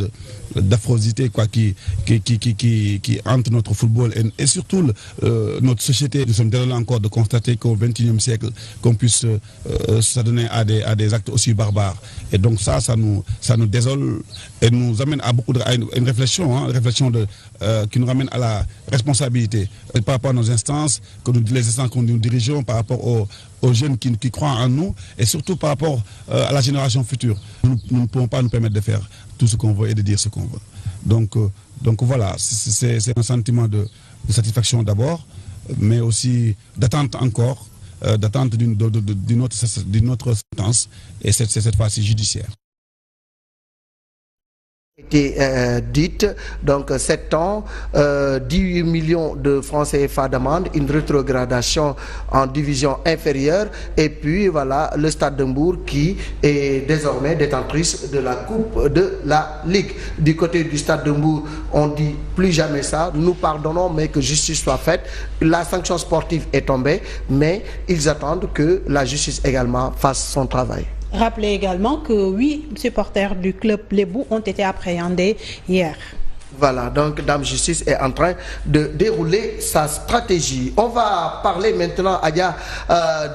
d'affrosité qui hantent notre football et surtout notre société. Nous sommes désolés encore de constater qu'au XXIe siècle, qu'on puisse s'adonner à des actes aussi barbares. Et donc ça nous désole et nous amène à une réflexion, qui nous ramène à la responsabilité par rapport à nos instances, les instances que nous dirigeons, par rapport aux jeunes qui croient en nous et surtout par rapport à la génération future. Nous ne pouvons pas nous permettre de faire tout ce qu'on veut et de dire ce qu'on veut. Donc voilà, c'est un sentiment de satisfaction d'abord, mais aussi d'attente encore, d'attente d'une autre sentence, et cette fois-ci judiciaire. Été dite, donc 7 ans, 18 millions de francs CFA d'amende, une rétrogradation en division inférieure, et puis voilà le Stade de Mbour qui est désormais détentrice de la Coupe de la Ligue. Du côté du Stade de Mbour, on dit plus jamais ça, nous pardonnons mais que justice soit faite. La sanction sportive est tombée, mais ils attendent que la justice également fasse son travail. Rappelez également que 8 supporters du club Lébou ont été appréhendés hier. Voilà, donc Dame Justice est en train de dérouler sa stratégie. On va parler maintenant, Adja,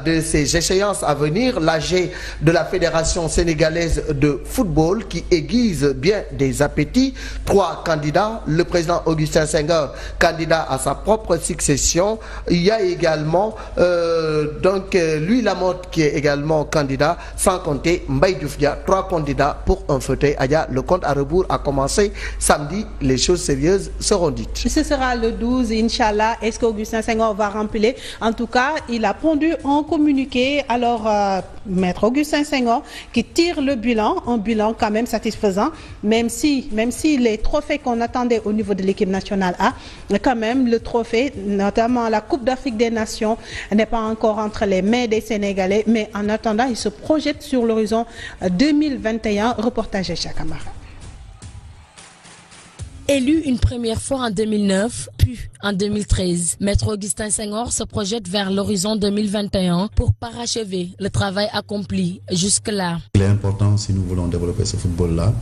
de ces échéances à venir. L'AG de la Fédération sénégalaise de football qui aiguise bien des appétits. 3 candidats. Le président Augustin Senghor, candidat à sa propre succession. Il y a également Louis Lamotte qui est également candidat, sans compter Mbaye Diouf Dia. 3 candidats pour un fauteuil. Adja, le compte à rebours a commencé samedi. Les choses sérieuses seront dites. Ce sera le 12, Inch'Allah. Est-ce qu'Augustin Senghor va remplir? En tout cas, il a pondu un communiqué. Alors, Maître Augustin Senghor qui tire le bilan, un bilan quand même satisfaisant, même si les trophées qu'on attendait au niveau de l'équipe nationale A, quand même le trophée, notamment la Coupe d'Afrique des Nations, n'est pas encore entre les mains des Sénégalais. Mais en attendant, il se projette sur l'horizon 2021. Reportage de Chakamara. Élu une première fois en 2009, puis en 2013, Maître Augustin Senghor se projette vers l'horizon 2021 pour parachever le travail accompli jusque-là. Il est important, si nous voulons développer ce football-là,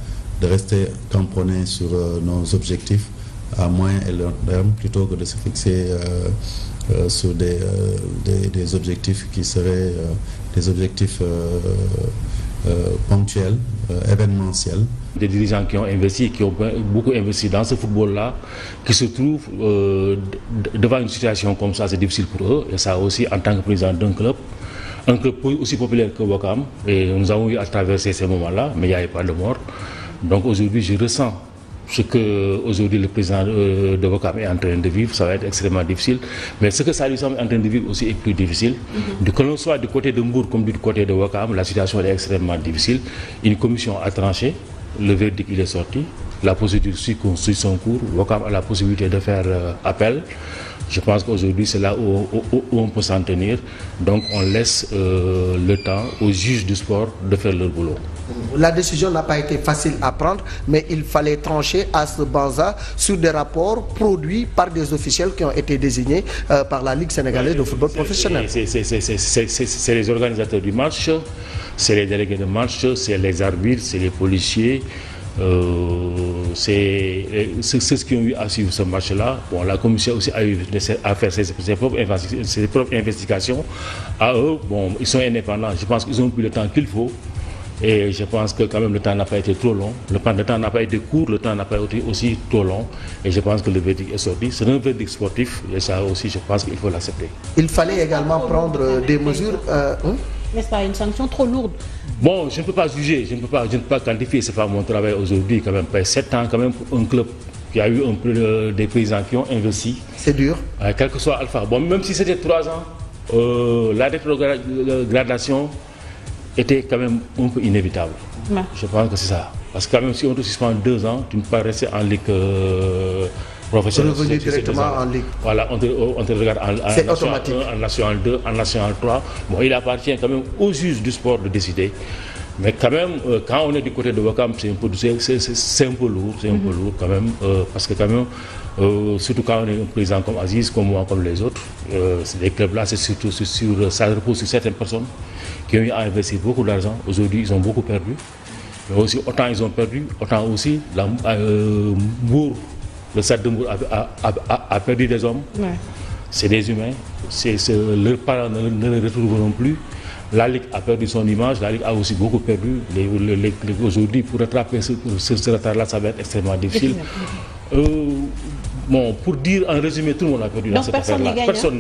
de rester cramponnés sur nos objectifs à moyen et long terme plutôt que de se fixer sur des objectifs qui seraient des objectifs ponctuels, événementiels. Des dirigeants qui ont investi, qui ont beaucoup investi dans ce football-là, qui se trouvent devant une situation comme ça, c'est difficile pour eux. Et ça aussi, en tant que président d'un club, un club aussi populaire que Ouakam, et nous avons eu à traverser ces moments-là, mais il n'y avait pas de mort. Donc aujourd'hui, je ressens ce que aujourd'hui le président de Ouakam est en train de vivre. Ça va être extrêmement difficile, mais ce que Salou Sam est en train de vivre aussi est plus difficile. Que l'on soit du côté de Mbour comme du côté de Ouakam, la situation est extrêmement difficile. Une commission a tranché, le verdict il est sorti, la procédure suit son cours. Ouakam a la possibilité de faire appel. Je pense qu'aujourd'hui c'est là où on peut s'en tenir. Donc on laisse le temps aux juges du sport de faire leur boulot. La décision n'a pas été facile à prendre, mais il fallait trancher à ce banza sur des rapports produits par des officiels qui ont été désignés par la Ligue sénégalaise de football professionnel. C'est les organisateurs du match, c'est les délégués de match, c'est les arbitres, c'est les policiers. C'est ce qui ont eu à suivre ce match-là. Bon, la commission aussi a eu à faire ses propres investigations. À eux, bon, ils sont indépendants. Je pense qu'ils ont pris le temps qu'il faut. Et je pense que quand même le temps n'a pas été trop long. Le temps n'a pas été court, le temps n'a pas été aussi trop long. Et je pense que le verdict est sorti. C'est un verdict sportif et ça aussi, je pense qu'il faut l'accepter. Il fallait également prendre des mesures. N'est-ce pas une sanction trop lourde? Bon, je ne peux pas juger, je ne peux pas quantifier, c'est pas mon travail aujourd'hui quand même. 7 ans quand même pour un club qui a eu un peu des paysans qui ont investi. C'est dur. Quel que soit Alpha. Bon, même si c'était 3 ans, la rétrogradation était quand même un peu inévitable. Ouais. Je pense que c'est ça. Parce que quand même si on te suspend 2 ans, tu ne peux pas rester en ligue professionnelle. Revenu directement en ligue. Voilà, on te regarde en National 2, en National 3. Bon, il appartient quand même aux juges du sport de décider. Mais quand même, quand on est du côté de Ouakam, c'est un peu lourd, quand même, parce que quand même, surtout quand on est un président comme Aziz, comme moi, comme les autres, les clubs-là, ça repose sur certaines personnes qui ont eu à investir beaucoup d'argent. Aujourd'hui, ils ont beaucoup perdu. Mais aussi, autant ils ont perdu, autant aussi, Mbour, le stade de Mbour a perdu des hommes. Ouais. C'est des humains. Leurs parents ne les retrouveront plus. La Ligue a perdu son image, la Ligue a aussi beaucoup perdu. Aujourd'hui, pour rattraper ce retard-là, ça va être extrêmement difficile. Bon, pour dire en résumé, tout le monde a perdu dans cette affaire-là. Personne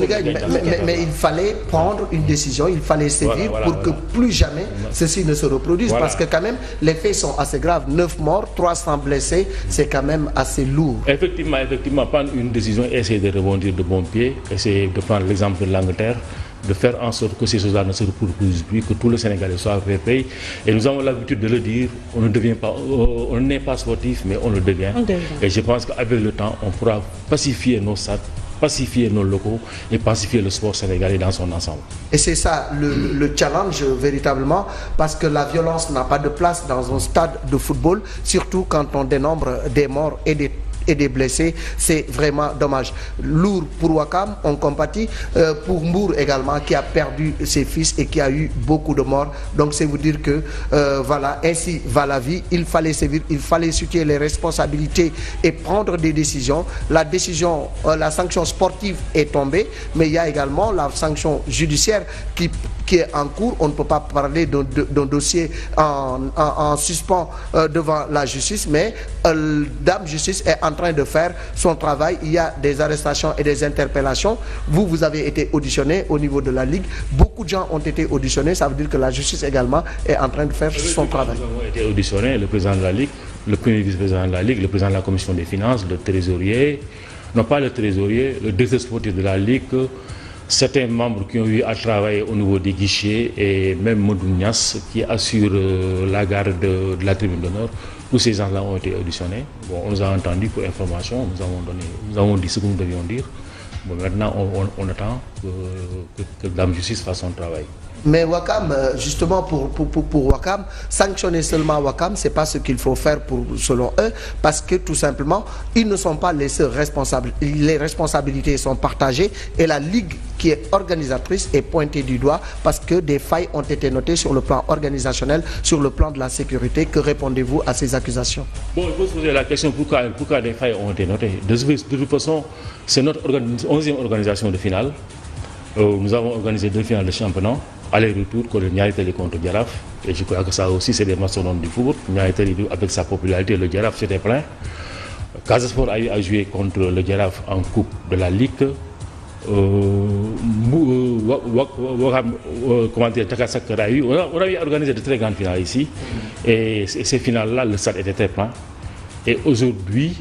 ne gagne. Mais il fallait prendre une décision, il fallait sévir pour que plus jamais ceci ne se reproduise. Parce que quand même, les faits sont assez graves. 9 morts, 300 blessés, c'est quand même assez lourd. Effectivement, prendre une décision, essayer de rebondir de bon pied, essayer de prendre l'exemple de l'Angleterre, de faire en sorte que ces choses-là ne se reproduisent plus, que tous les Sénégalais soient fair-play. Et nous avons l'habitude de le dire, on n'est pas sportif, mais on le devient. Et je pense qu'avec le temps, on pourra pacifier nos stades, pacifier nos locaux et pacifier le sport sénégalais dans son ensemble. Et c'est ça le challenge véritablement, parce que la violence n'a pas de place dans un stade de football, surtout quand on dénombre des morts et et des blessés, c'est vraiment dommage. Lourd pour Ouakam, on compatit, pour Mbour également, qui a perdu ses fils et qui a eu beaucoup de morts. Donc c'est vous dire que voilà, ainsi va la vie. Il fallait sévir, il fallait situer les responsabilités et prendre des décisions. La décision, la sanction sportive est tombée, mais il y a également la sanction judiciaire qui est en cours. On ne peut pas parler d'un dossier en suspens devant la justice, mais Dame Justice est en train de faire son travail. Il y a des arrestations et des interpellations. Vous avez été auditionné au niveau de la Ligue. Beaucoup de gens ont été auditionnés. Ça veut dire que la justice également est en train de faire son travail. Nous avons été auditionnés, le président de la Ligue, le premier vice-président de la Ligue, le président de la commission des finances, le trésorier, non pas le trésorier, le directeur sportif de la Ligue, certains membres qui ont eu à travailler au niveau des guichets et même Modou Niass qui assure la garde de la tribune d'honneur. Tous ces gens-là ont été auditionnés. Bon, on nous a entendus pour information, nous avons dit ce que nous devions dire. Bon, maintenant, on attend que Dame Justice fasse son travail. Mais Ouakam, justement pour Ouakam, sanctionner seulement Ouakam, c'est pas ce qu'il faut faire selon eux, parce que tout simplement, ils ne sont pas les seuls responsables. Les responsabilités sont partagées et la Ligue qui est organisatrice est pointée du doigt parce que des failles ont été notées sur le plan organisationnel, sur le plan de la sécurité. Que répondez-vous à ces accusations? Bon, il faut se poser la question pourquoi des failles ont été notées. De toute façon, c'est notre 11e organisation de finale. Nous avons organisé 2 finales de championnat, aller-retour contre Niary Tally contre Jaraaf. Et je crois que ça aussi, c'est des mastodontes du football. Niary Tally, avec sa popularité, le Jaraaf, c'était plein. Casa Sport a eu à jouer contre le Jaraaf en Coupe de la Ligue. On a organisé de très grandes finales ici. Et ces finales-là, le stade était très plein. Et aujourd'hui,